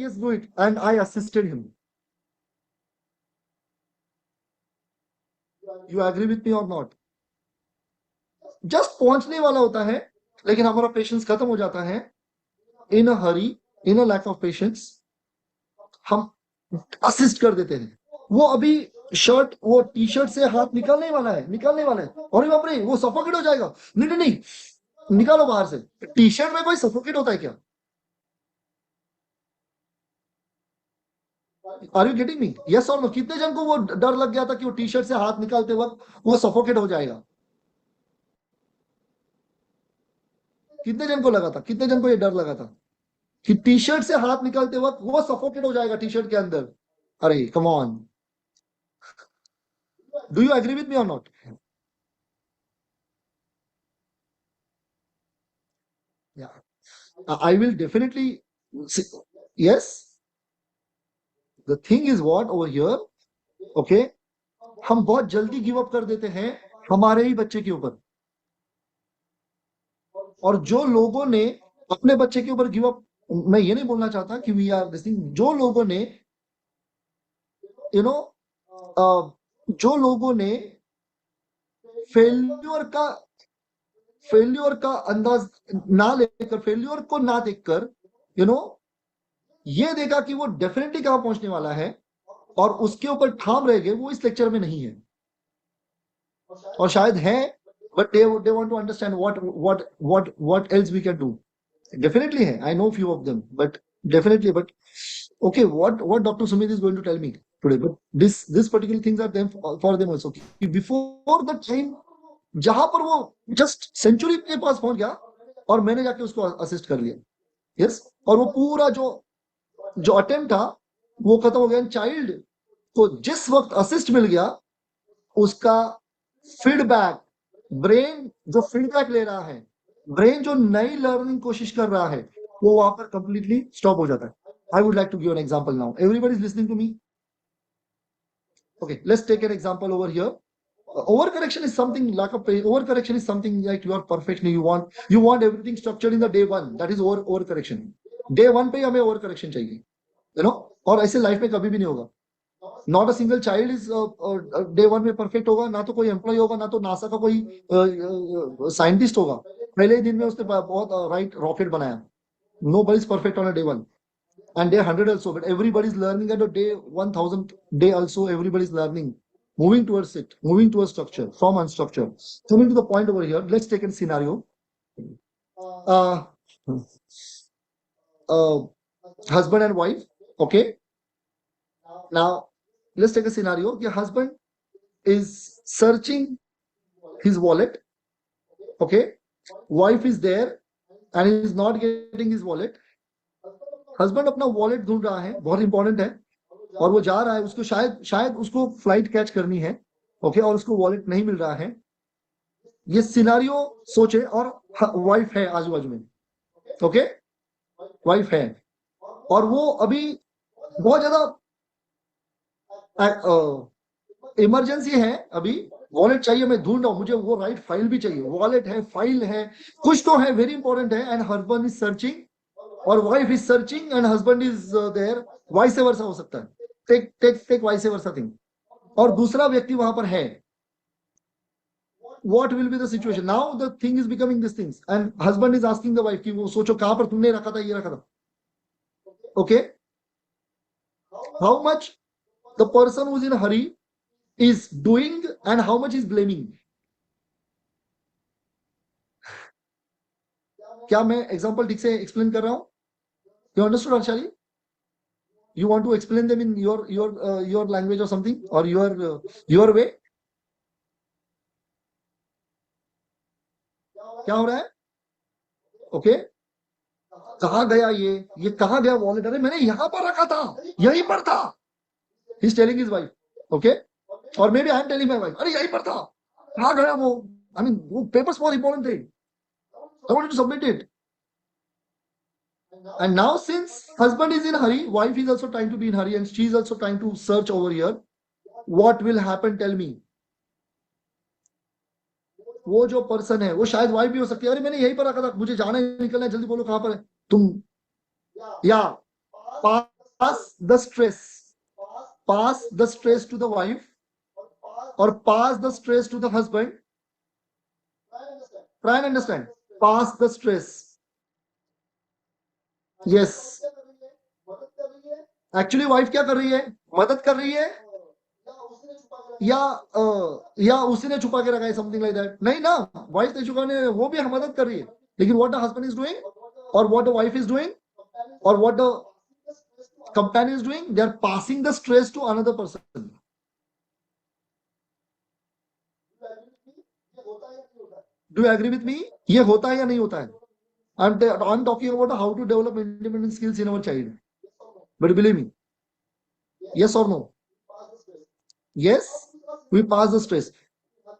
yes, do it. And I assisted him. You agree with me or not? Just पहुंचने वाला होता है, लेकिन हमारा patience खत्म हो जाता है. In a hurry, in a lack of patience, हम असिस्ट कर देते हैं. वो अभी शर्ट, वो टी शर्ट से हाथ निकालने वाला है, और बाप रे, वो सफोकेट हो जाएगा. नहीं नहीं नहीं, निकालो बाहर से. टी शर्ट में कोई सफोकेट होता है क्या? Are you getting me? Yes और नो? कितने जन को वो डर लग गया था कि वो टी शर्ट से हाथ निकालते वक्त वो सफोकेट हो जाएगा? कितने जन को लगा था? कितने जन को ये डर लगा था कि टी शर्ट से हाथ निकालते वक्त वो सफोकेट हो जाएगा टी शर्ट के अंदर? अरे come on, do you agree with me और not? I will definitely. Yes, the thing is what over here, okay, हम बहुत जल्दी गिव अप कर देते हैं हमारे ही बच्चे के ऊपर. और जो लोगों ने अपने बच्चे के ऊपर गिव अप, मैं ये नहीं बोलना चाहता कि वी आर दिस थिंग, जो लोगों ने यू नो जो लोगों ने फेल्यूर का अंदाज ना लेकर, फेल्यूर को ना देखकर, ये देखा कि वो डेफिनेटली कहां पहुंचने वाला है और उसके ऊपर ठाम रह गए, वो इस लेक्चर में नहीं है. और शायद है, but they want to understand what else we can do. Definitely hai, I know few of them, but definitely, but okay, what Dr. Sumit is going to tell me today, but this particular things are them for them also. Before the time जहां पर वो just century के पास पहुंच गया और मैंने जाके उसको असिस्ट कर लिया. यस, और वो पूरा जो अटेम्प्ट था वो खत्म हो गया. चाइल्ड को जिस वक्त असिस्ट मिल गया, उसका फीडबैक, ब्रेन जो फीडबैक ले रहा है, ब्रेन जो नई लर्निंग कोशिश कर रहा है, वो वहां पर कंप्लीटली स्टॉप हो जाता है. I would like to give an example now. Everybody is listening to me? Okay, let's take an example over here. Overcorrection is something like overcorrection is something like you are perfectly, you want everything structured in the day one. That is overcorrection. Day one पे हमें overcorrection चाहिए, और ऐसे life में कभी भी नहीं होगा. Not a single child is day one में परफेक्ट होगा, ना तो कोई एम्प्लॉय होगा, ना तो नासा का कोई साइंटिस्ट होगा पहले ही दिन में उसने बहुत राइट रॉकेट बनाया. Nobody is perfect on a day one and day 100 also, but everybody is learning at a day 1000 day also. Everybody is learning, moving towards it, moving towards structure from unstructured. Coming to the point over here, let's take a scenario. uh, uh, Husband and wife. Okay, now let's take a scenario. Your husband is searching his wallet. Okay, wife is there and is not getting his wallet. Husband अपना wallet ढूंढ रहा है, बहुत important है, और वो जा रहा है, उसको शायद शायद उसको फ्लाइट कैच करनी है. ओके, और उसको वॉलेट नहीं मिल रहा है. ये सिनारियो सोचे, और वाइफ है आजू बाजू में. ओके, वाइफ है और वो अभी बहुत ज्यादा इमरजेंसी है, अभी वॉलेट चाहिए, मैं ढूंढ रहा हूं, मुझे वो राइट फाइल भी चाहिए. वॉलेट है, फाइल है, कुछ तो है, वेरी इंपॉर्टेंट है. एंड हस्बैंड इज सर्चिंग और wife is searching and husband is there. Vice versa हो सकता है. Take take take vice versa thing. और दूसरा व्यक्ति वहां पर है. what will be the situation? Now the thing is becoming these things, and husband is asking the wife कि वो सोचो कहां पर तुमने रखा था, ये रखा था. Okay, how much the person who's in a hurry is doing and how much is blaming? क्या मैं एग्जांपल ठीक से एक्सप्लेन कर रहा हूं? You understood, Arshali? You want to explain them in your language or something, or your way? क्या हो रहा है? ओके, कहाँ गया ये कहाँ गया वॉलेट? अरे मैंने यहाँ पर रखा था, यहीं पर था. He is telling his wife. Okay, और maybe I am telling my wife, अरे यहीं पर था, कहाँ गया वो? आई मीन वो पेपर्स बहुत इंपॉर्टेंट थे, I wanted to submit it. And now since husband is in a hurry, wife is also trying to be in a hurry and she is also trying to search over here. What will happen? Tell me. वो जो person है वो शायद wife भी हो सकती है. अरे मैंने यहीं पर रखा था, मुझे जाना है, निकलना है, जल्दी बोलो कहां पर है तुम. या pass the stress, pass the stress to the wife or pass the stress to the husband. Try and understand. Pass the stress. Yes, actually wife क्या कर रही है? मदद कर रही है, या या उसी ने छुपा के रखा है, समथिंग लाइक दैट. नहीं ना, वाइफ ने छुपाने, वो भी मदद कर रही है. लेकिन what the husband is doing और what the wife is doing और what the companion is doing, they are passing the stress to another person. Do you agree with me? ये होता है या नहीं होता है? I'm talking about how to develop independent skills in our child. But believe me, yes or no? Yes, we pass the stress.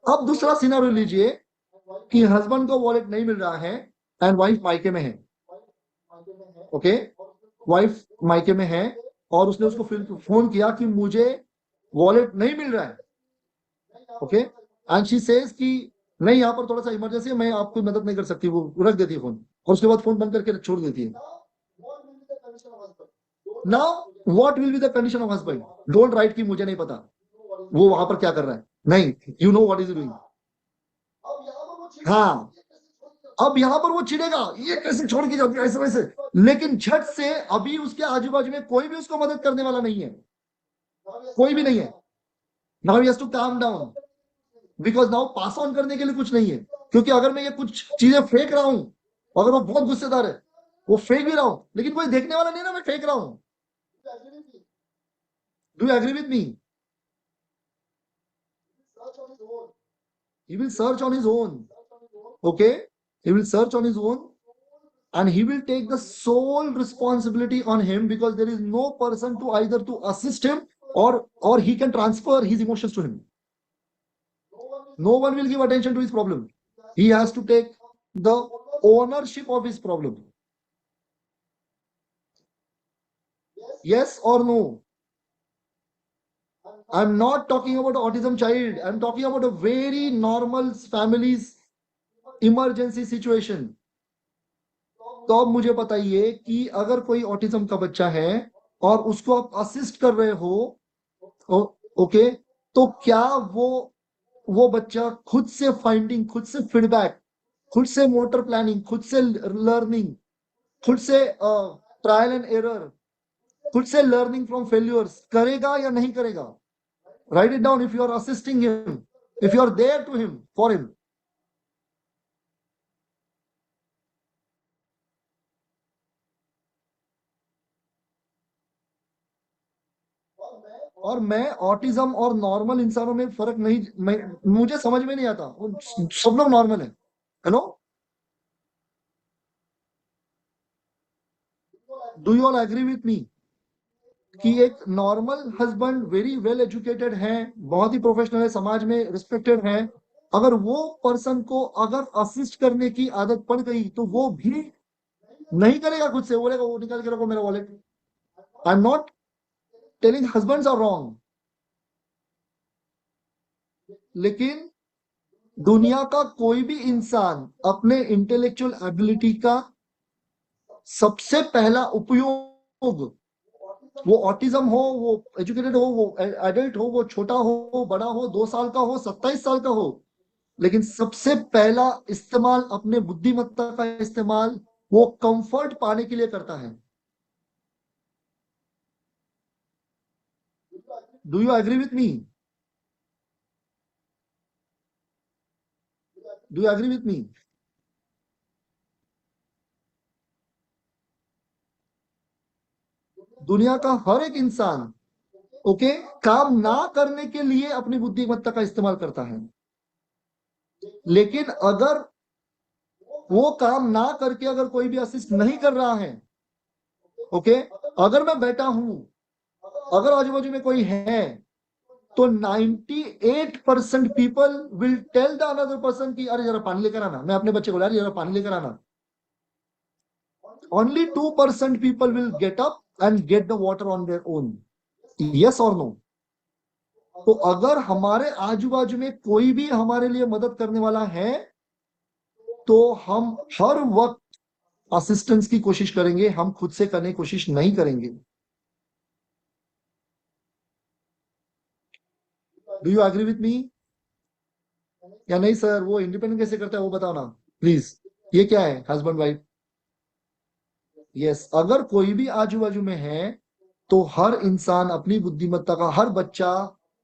अब दूसरा scenario लीजिए कि हस्बैंड को वॉलेट नहीं मिल रहा है एंड वाइफ मायके में है. ओके, वाइफ मायके में है और उसने उसको फिर फोन किया कि मुझे वॉलेट नहीं मिल रहा है. ओके, एंड शी सेज कि नहीं, यहाँ पर थोड़ा सा इमरजेंसी है, मैं आपको मदद नहीं कर सकती. वो रख देती है फोन और उसके बाद फोन बंद करके छोड़ देती है. Now what will be the condition of husband? Don't write कि मुझे नहीं पता वो वहां पर क्या कर रहा है. नहीं, you know what is doing. हाँ, अब यहाँ पर वो चिढ़ेगा, ये कैसे छोड़ के जाती है ऐसे वैसे. लेकिन झट से अभी उसके आजू बाजू में कोई भी उसको मदद करने वाला नहीं है, कोई भी नहीं है. Now he has to calm down, because now pass on करने के लिए कुछ नहीं है. क्योंकि अगर मैं ये कुछ चीजें फेंक रहा हूं, अगर वो बहुत गुस्सेदार है, वो फेंक भी रहा हूं, लेकिन कोई देखने वाला नहीं ना, मैं फेंक रहा हूं. Do you agree with me? He will search on his own. Okay, he will search on his own and he will take the sole responsibility on him, because there is no person to either to assist him or he can transfer his emotions to him. No one will give attention to his problem. He has to take the ownership of his problem. Yes or no? I'm not talking about autism child. I'm talking about a very normal family's emergency situation. तो अब मुझे बताइए कि अगर कोई autism का बच्चा है और उसको आप असिस्ट कर रहे हो, ओके, तो क्या वो बच्चा खुद से फाइंडिंग, खुद से फीडबैक, खुद से मोटर प्लानिंग, खुद से लर्निंग, खुद से ट्रायल एंड एरर, खुद से लर्निंग फ्रॉम फेल्यूर्स करेगा या नहीं करेगा? Write it down if you are assisting him, if you are there to him, for him. और मैं ऑटिज्म और नॉर्मल इंसानों में फर्क नहीं, मुझे समझ में नहीं आता, सब लोग नॉर्मल है. Hello, do you all agree with me कि एक normal husband very well educated है, बहुत ही प्रोफेशनल है, समाज में रिस्पेक्टेड है, अगर वो पर्सन को अगर असिस्ट करने की आदत पड़ गई तो वो भी नहीं करेगा, खुद से बोलेगा वो निकाल के रखो मेरा wallet. I am not telling husbands are wrong, लेकिन दुनिया का कोई भी इंसान अपने इंटेलेक्चुअल एबिलिटी का सबसे पहला उपयोग, वो ऑटिज्म हो, वो एजुकेटेड हो, वो एडल्ट हो, वो छोटा हो, बड़ा हो, 2 साल का हो, 27 साल का हो, लेकिन सबसे पहला इस्तेमाल अपने बुद्धिमत्ता का इस्तेमाल वो कंफर्ट पाने के लिए करता है. Do you agree with me? Do you agree with me? दुनिया का हर एक इंसान ओके काम ना करने के लिए अपनी बुद्धिमत्ता का इस्तेमाल करता है, लेकिन अगर वो काम ना करके अगर कोई भी असिस्ट नहीं कर रहा है, ओके, अगर मैं बैठा हूं, अगर आजू बाजू में कोई है, तो 98% people will tell the another person कि अरे जरा पानी लेकर आना. मैं अपने बच्चे को, अरे जरा पानी लेकर आना. Only 2% people will get up and get the water on their own. Yes और नो? तो अगर हमारे आजू बाजू में कोई भी हमारे लिए मदद करने वाला है, तो हम हर वक्त असिस्टेंस की कोशिश करेंगे, हम खुद से करने की कोशिश नहीं करेंगे. Do you agree with me या नहीं सर? वो इंडिपेंडेंट कैसे करता है वो बताओ ना प्लीज. ये क्या है, हस्बैंड वाइफ? यस, अगर कोई भी आजू बाजू में है तो हर इंसान अपनी बुद्धिमत्ता का, हर बच्चा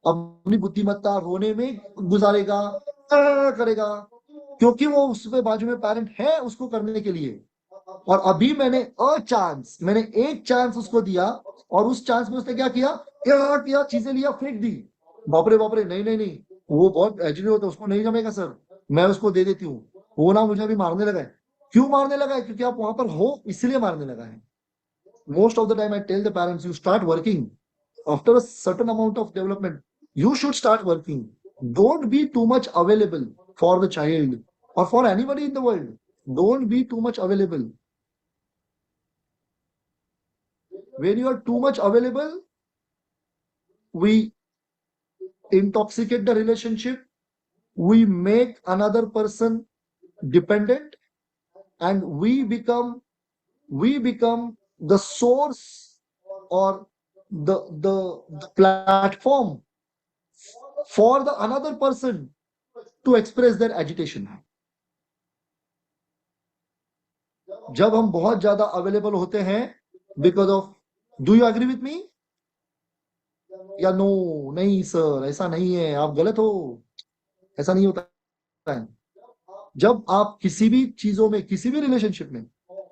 अपनी बुद्धिमत्ता रोने में गुजारेगा, करेगा, क्योंकि वो उसके बाजू में पेरेंट है उसको करने के लिए. और अभी मैंने एक चांस उसको दिया, और उस चांस में उसने क्या किया, क्या किया, चीजें लिया, फेंक दी. बाप रे, नहीं नहीं नहीं, वो बहुत एजुकेटेड होता है, उसको नहीं जमेगा सर, मैं उसको दे देती हूँ. वो ना मुझे अभी मारने लगा है. क्यों मारने लगा है? क्योंकि आप वहां पर हो इसलिए मारने लगा है. Most of the time I tell the parents, you start working after a certain amount of development, you should start working. Don't be too much available for the child or for anybody in the world. Don't be too much available. When you are too much available, we intoxicate the relationship, we make another person dependent, and we become the source or the platform for the another person to express their agitation. जब हम बहुत ज्यादा available होते हैं because of, do you agree with me या no? नहीं sir, ऐसा नहीं है, आप गलत हो, ऐसा नहीं होता है. जब आप किसी भी चीजों में, किसी भी रिलेशनशिप में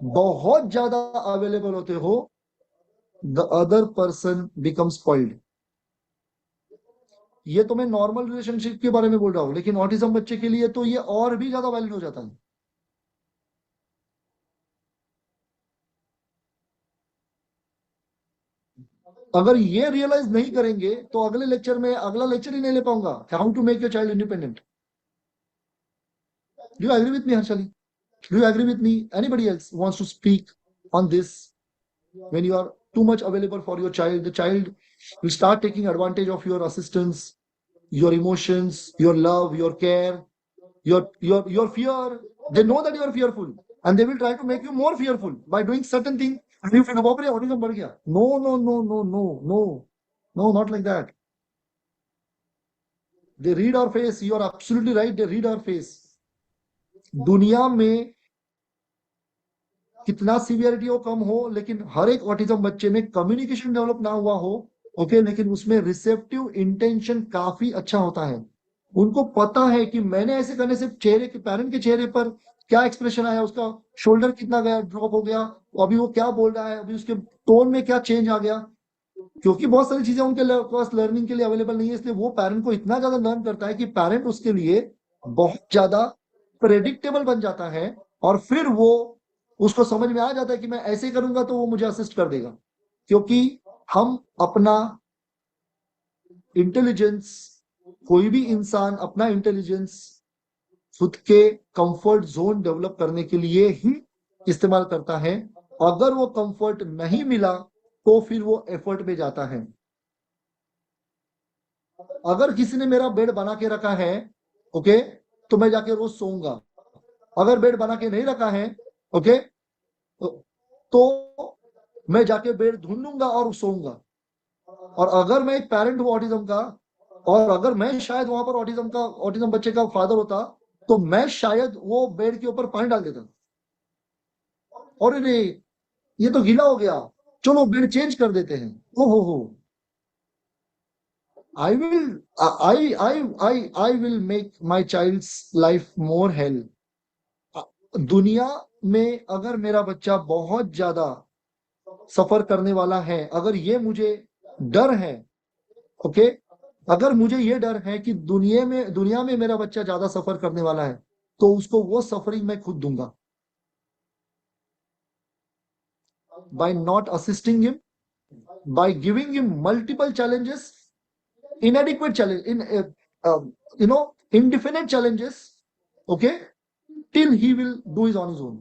बहुत ज्यादा अवेलेबल होते हो, the other person become spoiled. ये तो मैं नॉर्मल रिलेशनशिप के बारे में बोल रहा हूँ, लेकिन ऑटिज्म बच्चे के लिए तो ये और भी ज्यादा वैलिड हो जाता है. अगर ये रियलाइज नहीं करेंगे तो अगले लेक्चर में अगला लेक्चर ही नहीं ले पाऊंगा, how to make your child independent. Do you agree with me Harshali? Do you agree with me? Anybody else wants to speak on this? When you are too much available for your child, the child will start taking advantage of your assistance, your emotions, your love, your care, your fear. They know that you are fearful, and they will try to make you more fearful by doing certain things, and you feel, बाप रे, autism बढ़ गया. No, no, no, no, no, no, no, not like that. They read our face. You are absolutely right. They read our face. दुनिया में कितना severity हो कम हो, लेकिन हर एक ऑटिज्म बच्चे में कम्युनिकेशन डेवलप ना हुआ हो, ओके, लेकिन उसमें रिसेप्टिव इंटेंशन काफी अच्छा होता है। उनको पता है कि मैंने ऐसे करने से चेहरे के, पेरेंट के चेहरे पर क्या एक्सप्रेशन आया, उसका शोल्डर कितना गया, ड्रॉप हो गया, अभी वो क्या बोल रहा है, अभी उसके टोन में क्या चेंज आ गया। क्योंकि बहुत सारी चीजें उनके पास लर्निंग के लिए अवेलेबल नहीं है, इसलिए वो पेरेंट को इतना ज्यादा लर्न करता है कि पेरेंट उसके लिए बहुत ज्यादा प्रेडिक्टेबल बन जाता है। और फिर वो, उसको समझ में आ जाता है कि मैं ऐसे करूंगा तो वो मुझे असिस्ट कर देगा। क्योंकि हम अपना इंटेलिजेंस, कोई भी इंसान अपना इंटेलिजेंस खुद के कंफर्ट जोन डेवलप करने के लिए ही इस्तेमाल करता है। अगर वो कंफर्ट नहीं मिला तो फिर वो एफर्ट में जाता है। अगर किसी ने मेरा बेड बना के रखा है, ओके, तो मैं जाके रोज सोऊंगा। अगर बेड बना के नहीं रखा है, ओके, तो मैं जाके बेड ढूंढूंगा और सोऊंगा। और अगर मैं एक पेरेंट हूं ऑटिज्म का, और अगर मैं शायद वहां पर ऑटिज्म बच्चे का फादर होता, तो मैं शायद वो बेड के ऊपर पानी डाल देता। और ये तो गीला हो गया, चलो बेड चेंज कर देते हैं। ओ हो, I will I will make my child's life more hell. दुनिया में अगर मेरा बच्चा बहुत ज्यादा सफर करने वाला है, अगर ये मुझे डर है, ओके, अगर मुझे ये डर है कि दुनिया में मेरा बच्चा ज्यादा सफर करने वाला है, तो उसको वो सफरिंग मैं खुद दूंगा, by not assisting him, by giving him multiple challenges, inadequate challenge, indefinite challenges, okay, till he will do his on his own.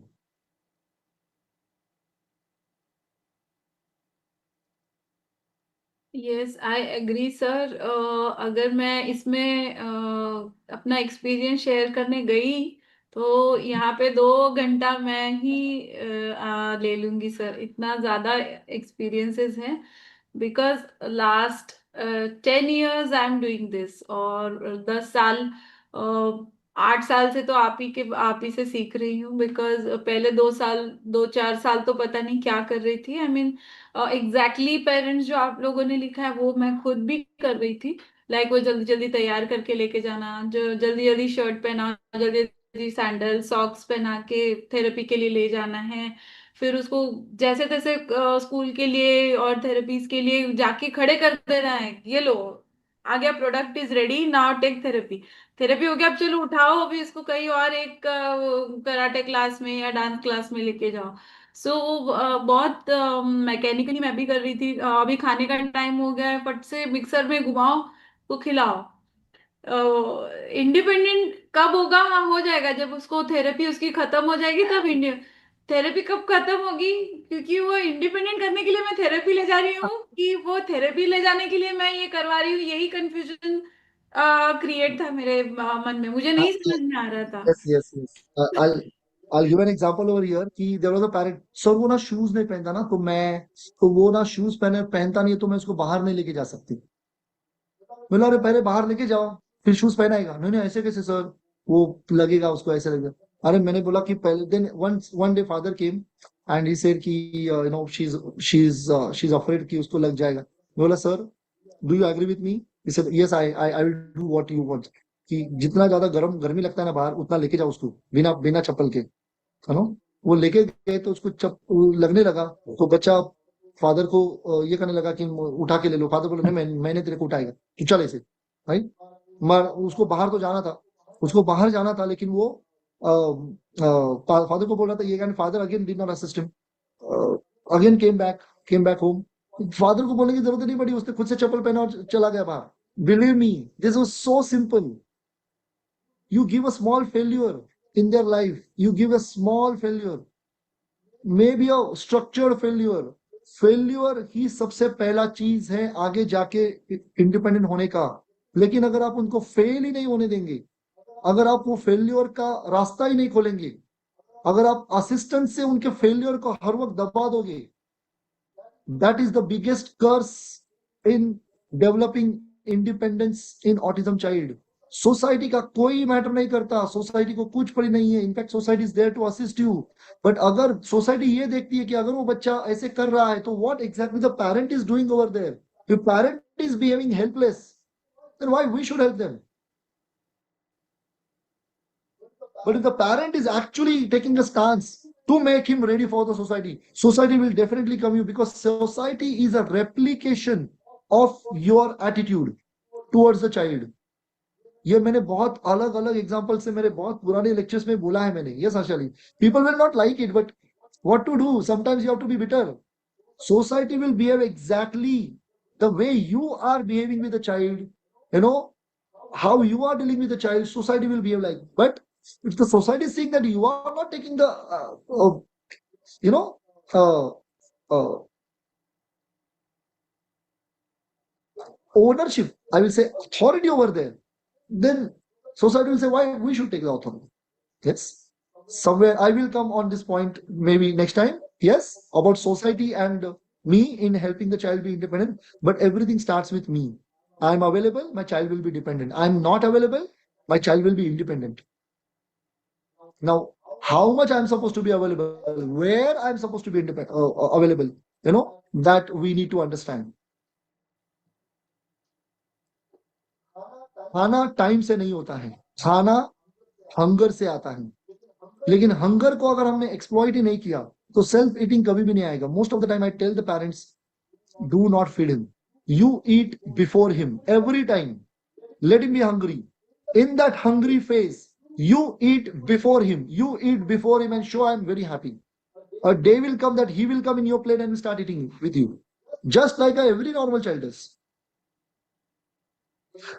Yes I agree sir. अगर मैं इसमें अपना एक्सपीरियंस शेयर करने गई तो यहाँ पे 2 घंटा मैं ही ले लूंगी सर, इतना ज्यादा एक्सपीरियंसेस हैं। Because last 10 years I am doing this, और 10 साल, 8 साल से तो आप ही से सीख रही हूँ। बिकॉज पहले 2 साल, 2-4 साल तो पता नहीं क्या कर रही थी। आई मीन एग्जैक्टली पेरेंट्स जो आप लोगों ने लिखा है वो मैं खुद भी कर रही थी। लाइक वो जल्दी जल्दी तैयार करके लेके जाना, जो जल्दी जल्दी शर्ट पहना, जल्दी जल्दी सैंडल सॉक्स पहना के थेरेपी के लिए ले जाना है। फिर उसको जैसे तैसे स्कूल के लिए और थेरेपीज के लिए जाके खड़े कर देना है, ये लो आ गया, product is ready, now take therapy. Therapy हो गया, अब चलो उठाओ अभी इसको कहीं और एक कराटे क्लास में या डांस क्लास में लेके जाओ। सो बहुत मैकेनिकली मैं भी कर रही थी। अभी खाने का टाइम हो गया है, फट से मिक्सर में घुमाओ तो खिलाओ। इंडिपेंडेंट कब होगा? हाँ हो जाएगा, जब उसको थेरेपी उसकी खत्म हो जाएगी तब इंडिया। थेरेपी कब खत्म होगी? क्योंकि वो इंडिपेंडेंट करने के लिए मैं थेरेपी ले जा रही हूँ, कि वो थेरेपी ले जाने के लिए मैं ये करवा रही हूँ, यही कंफ्यूजन क्रिएट था मेरे मन में, मुझे नहीं समझ में आ रहा था। Yes, yes, yes. I'll give an example over here कि there was a parent, sir वो ना शूज नहीं पहनता ना, तो वो ना शूज पहनता नहीं है, तो मैं उसको बाहर नहीं लेके जा सकती। बोला अरे पहले बाहर लेके जाओ, फिर शूज पहनाएगा। नहीं नहीं, ऐसे कैसे सर, वो लगेगा उसको, ऐसे लगेगा। अरे मैंने बोला कि पहले दिन, one day father came and he said कि शी इज अफ्रेड कि उसको लग जाएगा। मैं बोला sir, do you agree with me? He said yes, I will do what you want. कि जितना ज्यादा गर्मी लगता है ना बाहर, उतना लेके जाओ उसको, बिना बिना चप्पल के, है ना। वो लेके गए तो उसको लगने लगा, तो बच्चा फादर को ये करने लगा कि उठा के ले लो। फादर बोले नहीं, मैंने तेरे को उठाएगा, तू चल ऐसे। भाई, उसको बाहर तो जाना था, उसको बाहर जाना था, लेकिन वो फादर को बोल रहा था ये, father again did not assist him, again came back home. Father को बोलने की जरूरत नहीं पड़ी, उसने खुद से चप्पल पहना और चला गया बाहर। Believe me, this was so simple. You give a small failure in their life, you give a small failure, maybe a structured failure। Failure ही सबसे पहला चीज है आगे जाके इंडिपेंडेंट होने का। लेकिन अगर आप उनको फेल ही नहीं होने देंगे, अगर आप वो फेल्यूर का रास्ता ही नहीं खोलेंगे, अगर आप असिस्टेंस से उनके फेल्यूर को हर वक्त दबा दोगे, that is the biggest curse in developing independence in autism child. Society का कोई मैटर नहीं करता, सोसाइटी को कुछ पड़ी नहीं है, in fact society is there to assist you. But अगर सोसाइटी ये देखती है कि अगर वो बच्चा ऐसे कर रहा है तो what exactly the parent is doing over there, if parent is behaving helpless then why we should help them? But if the parent is actually taking a stance to make him ready for the society will definitely come you, because society is a replication of your attitude towards the child. ये मैंने बहुत अलग अलग example से मेरे बहुत पुराने lectures में बोला है मैंने, yes Harshali, people will not like it but what to do, sometimes you have to be bitter. Society will behave exactly the way you are behaving with the child, you know, how you are dealing with the child, society will behave like. But if the society is seeing that you are not taking the you know uh, uh, ownership, I will say authority over there, then society will say why we should take the authority. Yes, somewhere I will come on this point maybe next time, yes, about society and me in helping the child be independent. But everything starts with me. I'm available, my child will be dependent. I'm not available, my child will be independent. Now, how much I'm supposed to be available, where I'm supposed to be available, that we need to understand. खाना time से नहीं होता है, खाना hunger से आता है. लेकिन हंगर को अगर हमने एक्सप्लॉइट ही नहीं किया तो सेल्फ ईटिंग कभी भी नहीं आएगा. Most of the time I tell the parents, do not feed him, you eat before him every time. Let him be hungry. In that hungry phase, you eat before him. You eat before him and show I'm very happy. A day will come that he will come in your plate and will start eating with you, just like every normal child does.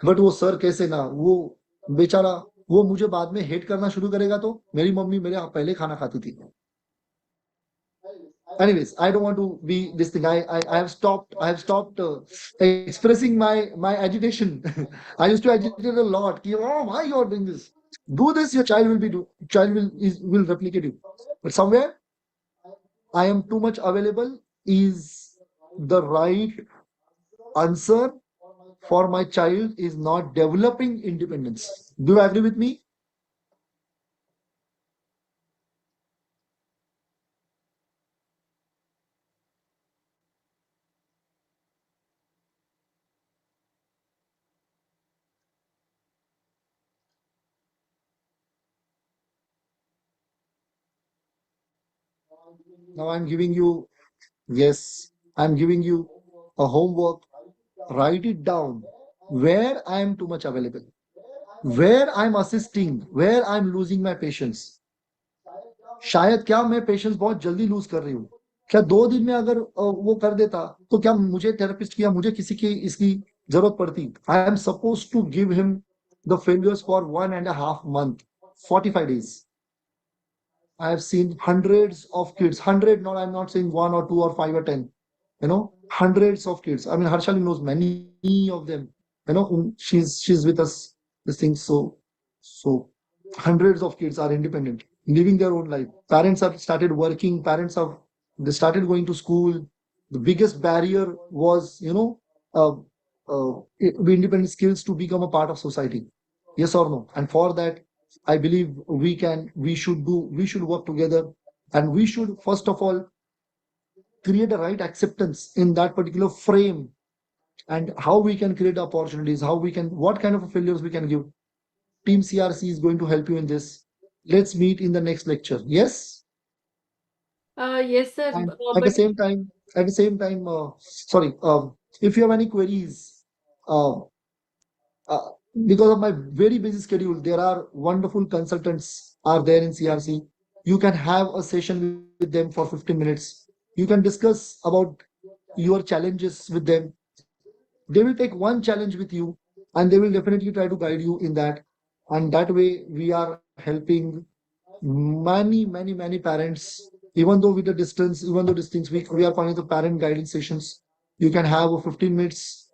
But वो sir कैसे ना, वो बेचारा, वो मुझे बाद में hate करना शुरू करेगा तो मेरी मम्मी मेरे पहले खाना खाती थी. Anyways, I don't want to be this thing. I have stopped expressing my agitation. I used to agitate a lot. Oh, why you are doing this? Do this, your child will be child will replicate you. But somewhere I am too much available is the right answer for my child is not developing independence. Do you agree with me? Now I'm giving you, yes, I'm giving you a homework. Write it down where I am too much available, where I'm assisting, where I'm losing my patience. शायद क्या मैं patience बहुत जल्दी loose कर रही हूँ. क्या 2 दिन में अगर वो कर देता तो क्या मुझे थेरेपिस्ट की या मुझे किसी की इसकी जरूरत पड़ती? I am suppose to give him the failures for 1.5 months, 45 days. I have seen hundreds of kids, hundred, not, I'm not saying one or two or five or 10, hundreds of kids. I mean, Harshali knows many of them, she's with us, this thing. So hundreds of kids are independent, living their own life. Parents have started working, they started going to school. The biggest barrier was, uh, independent skills to become a part of society. Yes or no? And for that, I believe we should work together, and we should first of all create a right acceptance in that particular frame, and how we can create opportunities, what kind of failures we can give. Team CRC is going to help you in this. Let's meet in the next lecture. Yes. Yes, sir. And But at the same time, sorry, if you have any queries, uh, uh, because of my very busy schedule, there are wonderful consultants are there in CRC. You can have a session with them for 15 minutes. You can discuss about your challenges with them. They will take one challenge with you, and they will definitely try to guide you in that. And that way, we are helping many parents. Even though with the distance, even though distance, we are finding the parent guidance sessions. You can have a 15 minutes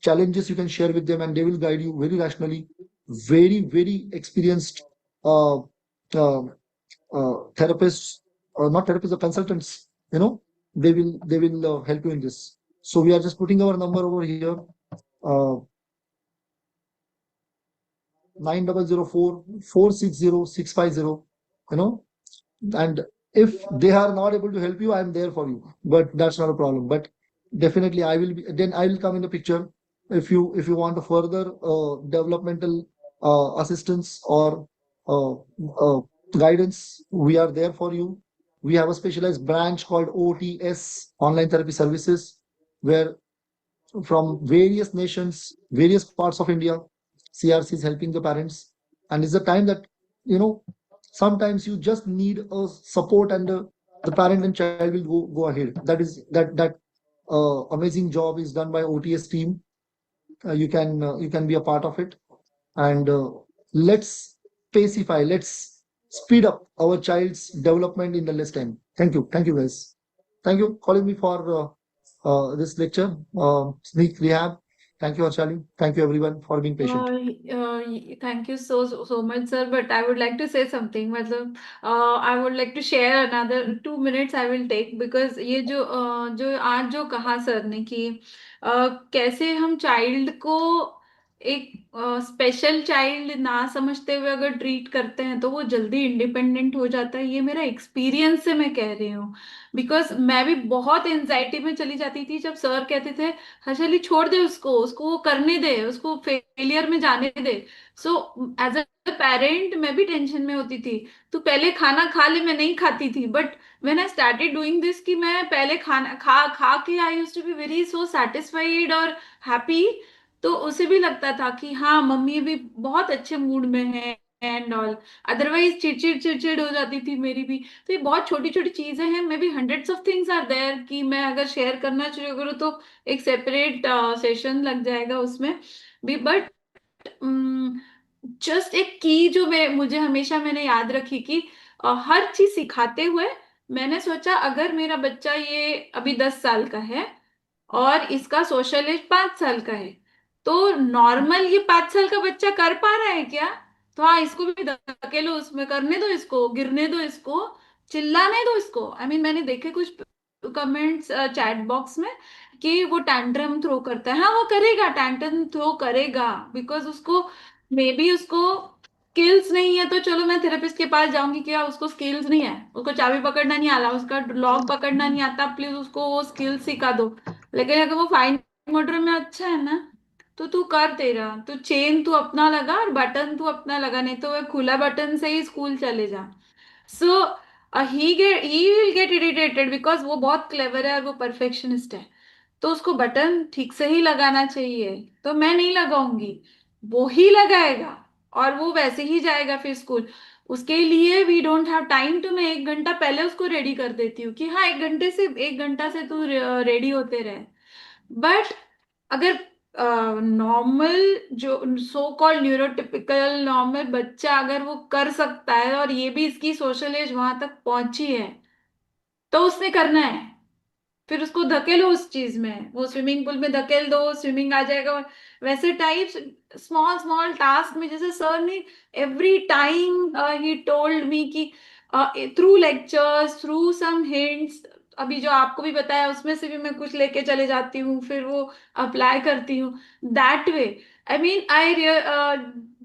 challenges you can share with them, and they will guide you very rationally. Very experienced uh, uh, therapists, or not therapists, or consultants. They will help you in this. So we are just putting our number over here. Uh, 9004 460 650. You know, and if they are not able to help you, I'm there for you, but that's not a problem. But definitely I will be, then I will come in the picture. If you want a further developmental assistance or uh, uh, guidance, we are there for you. We have a specialized branch called OTS, online therapy services, where from various nations, various parts of India, CRC is helping the parents. And it's the time that, you know, sometimes you just need a support, and the parent and child will go ahead. That amazing job is done by OTS team. You can be a part of it, and let's let's speed up our child's development in the less time. Thank you guys. Thank you calling me for this lecture. SNIC Rehab. Thank you, Arshali. Thank you everyone for being patient. Thank you so much, sir. But I would like to say something. मतलब I would like to share another 2 minutes. I will take because ये जो आज जो कहा sir ने कि कैसे हम चाइल्ड को एक स्पेशल चाइल्ड ना समझते हुए अगर ट्रीट करते हैं तो वो जल्दी इंडिपेंडेंट हो जाता है। ये मेरा एक्सपीरियंस से मैं कह रही हूँ। बिकॉज मैं भी बहुत एंजाइटी में चली जाती थी जब सर कहते थे हर्षली छोड़ दे उसको, उसको वो करने दे, उसको फेलियर में जाने दे। सो एज अ पेरेंट मैं भी टेंशन में होती थी। तू पहले खाना खा ले, मैं नहीं खाती थी। But when I started doing this कि मैं पहले खाना खा खा के I used to be very so satisfied और हैप्पी। तो उसे भी लगता था कि हाँ मम्मी भी बहुत अच्छे मूड में है एंड ऑल। अदरवाइज चिड़चिड़ चिड़चिड़ हो जाती थी मेरी भी। तो ये बहुत छोटी छोटी चीजें हैं, maybe hundreds of things are there कि मैं अगर शेयर करना शुरू करूँ तो एक सेपरेट सेशन लग जाएगा उसमें भी। बट जस्ट एक की जो मुझे हमेशा मैंने याद रखी कि हर चीज सिखाते हुए मैंने सोचा अगर मेरा बच्चा ये अभी 10 साल का है और इसका सोशल एज 5 साल का है, तो नॉर्मल ये 5 साल का बच्चा कर पा रहा है क्या? तो हाँ इसको भी धकेलो उसमें, करने दो इसको, गिरने दो इसको, चिल्लाने दो इसको। आई मीन मैंने देखे कुछ कमेंट्स चैट बॉक्स में कि वो टैंट्रम थ्रो करता है। हाँ वो करेगा, टैंट्रम थ्रो करेगा बिकॉज उसको मे बी उसको स्किल्स नहीं है। तो चलो मैं थेरेपिस्ट के पास जाऊंगी, क्या उसको स्किल्स नहीं है, उसको चाबी पकड़ना नहीं आता, उसका लॉक पकड़ना नहीं आता, प्लीज उसको वो स्किल सिखा दो। लेकिन अगर वो फाइन मोटर में अच्छा है ना तो तू कर, तेरा तू चेन तू अपना लगा और बटन तू अपना लगा, नहीं तो वह खुला बटन से ही स्कूल चले जा। So he will get irritated because वो बहुत क्लेवर है और वो परफेक्शनिस्ट है। तो उसको बटन ठीक से ही लगाना चाहिए। तो मैं नहीं लगाऊंगी, वो ही लगाएगा और वो वैसे ही जाएगा फिर स्कूल। उसके लिए we don't have time to, मैं 1 घंटा पहले उसको रेडी कर देती हूँ कि हाँ 1 घंटा से तू रेडी होते रहे। बट अगर नॉर्मल जो सो कॉल्ड न्यूरोटिपिकल नॉर्मल बच्चा अगर वो कर सकता है और ये भी इसकी सोशल एज वहां तक पहुंची है तो उसने करना है। फिर उसको धकेलो उस चीज में, वो स्विमिंग पूल में धकेल दो, स्विमिंग आ जाएगा। वैसे टाइप स्मॉल स्मॉल टास्क में जैसे सर ने every time he told me कि through lectures through some hints, अभी जो आपको भी बताया उसमें से भी मैं कुछ लेके चले जाती हूँ, फिर वो अप्लाई करती हूँ that way. I mean I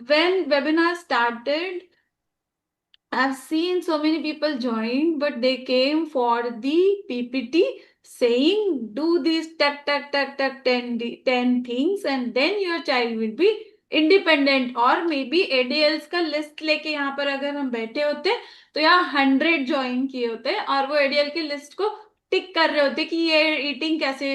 when webinar started I've seen so many people join, but they came for the PPT saying, do these tuck, tuck, tuck, tuck, 10 things, and then your child will be independent. और may be एडीएल्स का list लेके यहाँ पर अगर हम बैठे होते तो यहाँ 100 ज्वाइन किए होते और वो एडीएल की लिस्ट को टिक कर रहे होते कि ये ईटिंग कैसे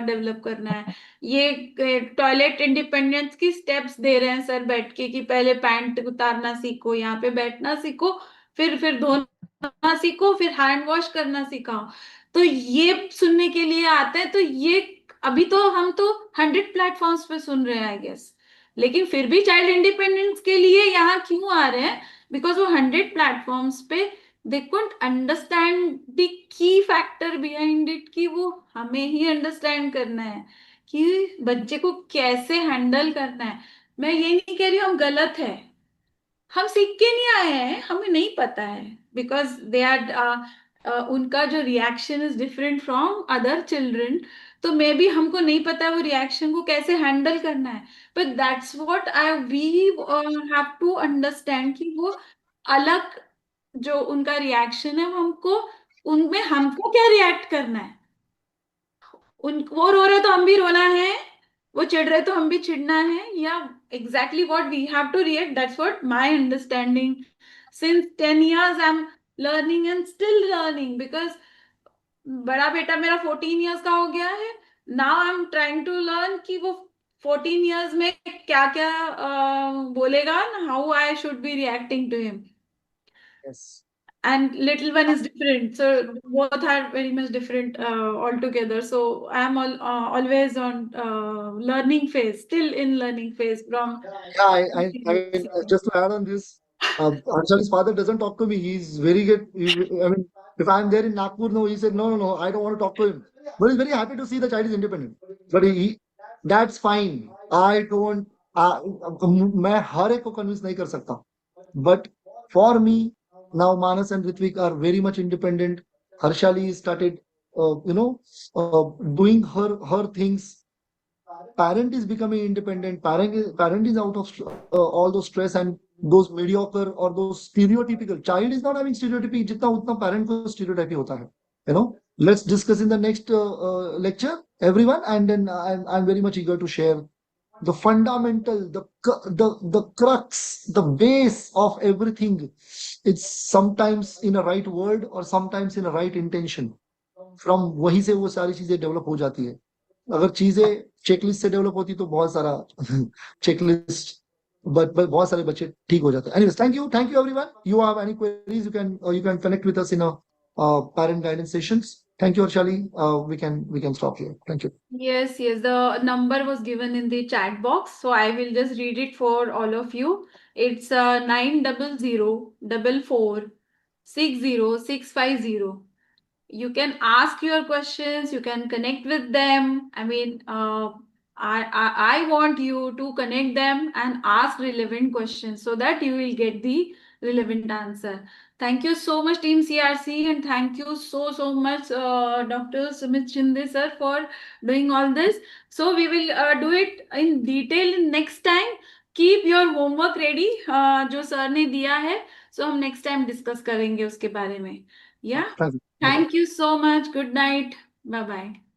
डेवलप करना है, ये टॉयलेट इंडिपेंडेंस की स्टेप्स दे रहे हैं सर बैठ के कि पहले पैंट उतारना सीखो, यहाँ पे बैठना सीखो, फिर धोना सीखो, फिर हैंड वॉश करना सिखाओ। तो ये सुनने के लिए आता है। तो ये अभी तो हम तो 100 प्लेटफॉर्म्स पे सुन रहे हैं आई गेस, लेकिन फिर भी चाइल्ड इंडिपेंडेंस के लिए यहाँ क्यों आ रहे हैं? बिकॉज वो 100 प्लेटफॉर्म्स पे they couldn't understand the key factor behind it कि वो हमें ही अंडरस्टैंड करना है कि बच्चे को कैसे हैंडल करना है। मैं ये नहीं कह रही हूँ हम गलत है, हम सीख के नहीं आए हैं, हमें नहीं पता है। बिकॉज दे आर उनका जो reaction is different from other children. तो मे बी हमको नहीं पता वो रिएक्शन को कैसे हैंडल करना है, but that's what I we have to understand कि वो अलग जो उनका रिएक्शन है वो हमको, उनमें हमको क्या रिएक्ट करना है। उन वो रो रहे तो हम भी रोना है, वो चिढ़ रहे तो हम भी चिढ़ना है, या exactly what we have to react, that's what my understanding. Since 10 years I am learning and still learning, because बड़ा बेटा मेरा 14 years का हो गया है। Now I am trying to learn कि वो 14 years में क्या क्या बोलेगा, how I should be reacting to him. Yes. And little one is different, so both are very much different altogether. So I am always on learning phase, still in learning phase from. Yeah, I mean, just to add on this, Anshali's father doesn't talk to me. He's very good. I mean, if I'm there in Nagpur, no, he said, no, no, no, I don't want to talk to him. But he's very happy to see the child is independent. But that's fine. I don't, मैं हर एक को convince नहीं कर सकता. But for me, now Manas and Ritvik are very much independent. Harshali started, doing her things. Parent is becoming independent. Parent is out of all those stress and those mediocre or those stereotypical. Child is not having stereotypic. जितना उतना parent को stereotype ही होता है. You know. Let's discuss in the next lecture, everyone, and then I'm very much eager to share the fundamental, the crux, the base of everything. It's sometimes in a right word or sometimes in a right intention. From वहीं से वो सारी चीजें develop हो जाती है. अगर चीजें चेकलिस्ट से डेवलप होती तो बहुत सारा चेकलिस्ट, but बहुत सारे बच्चे ठीक हो जाते हैं. Anyways, thank you everyone. You have any queries, you can connect with us in a parent guidance sessions. Thank you, Arshali. We can stop here. Thank you. Yes, yes, the number was given in the chat box, so I will just read it for all of you. It's 900 44 60 650. You can ask your questions, you can connect with them. I mean, I want you to connect them and ask relevant questions so that you will get the relevant answer. Thank you so much, Team CRC, and thank you so much, Dr. Sumit Shinde sir, for doing all this. So we will do it in detail in next time. Keep your homework ready, जो sir ने दिया है. So हम next time discuss करेंगे उसके बारे में. Yeah. Thank you. Bye-bye. Thank you so much. Good night. Bye bye.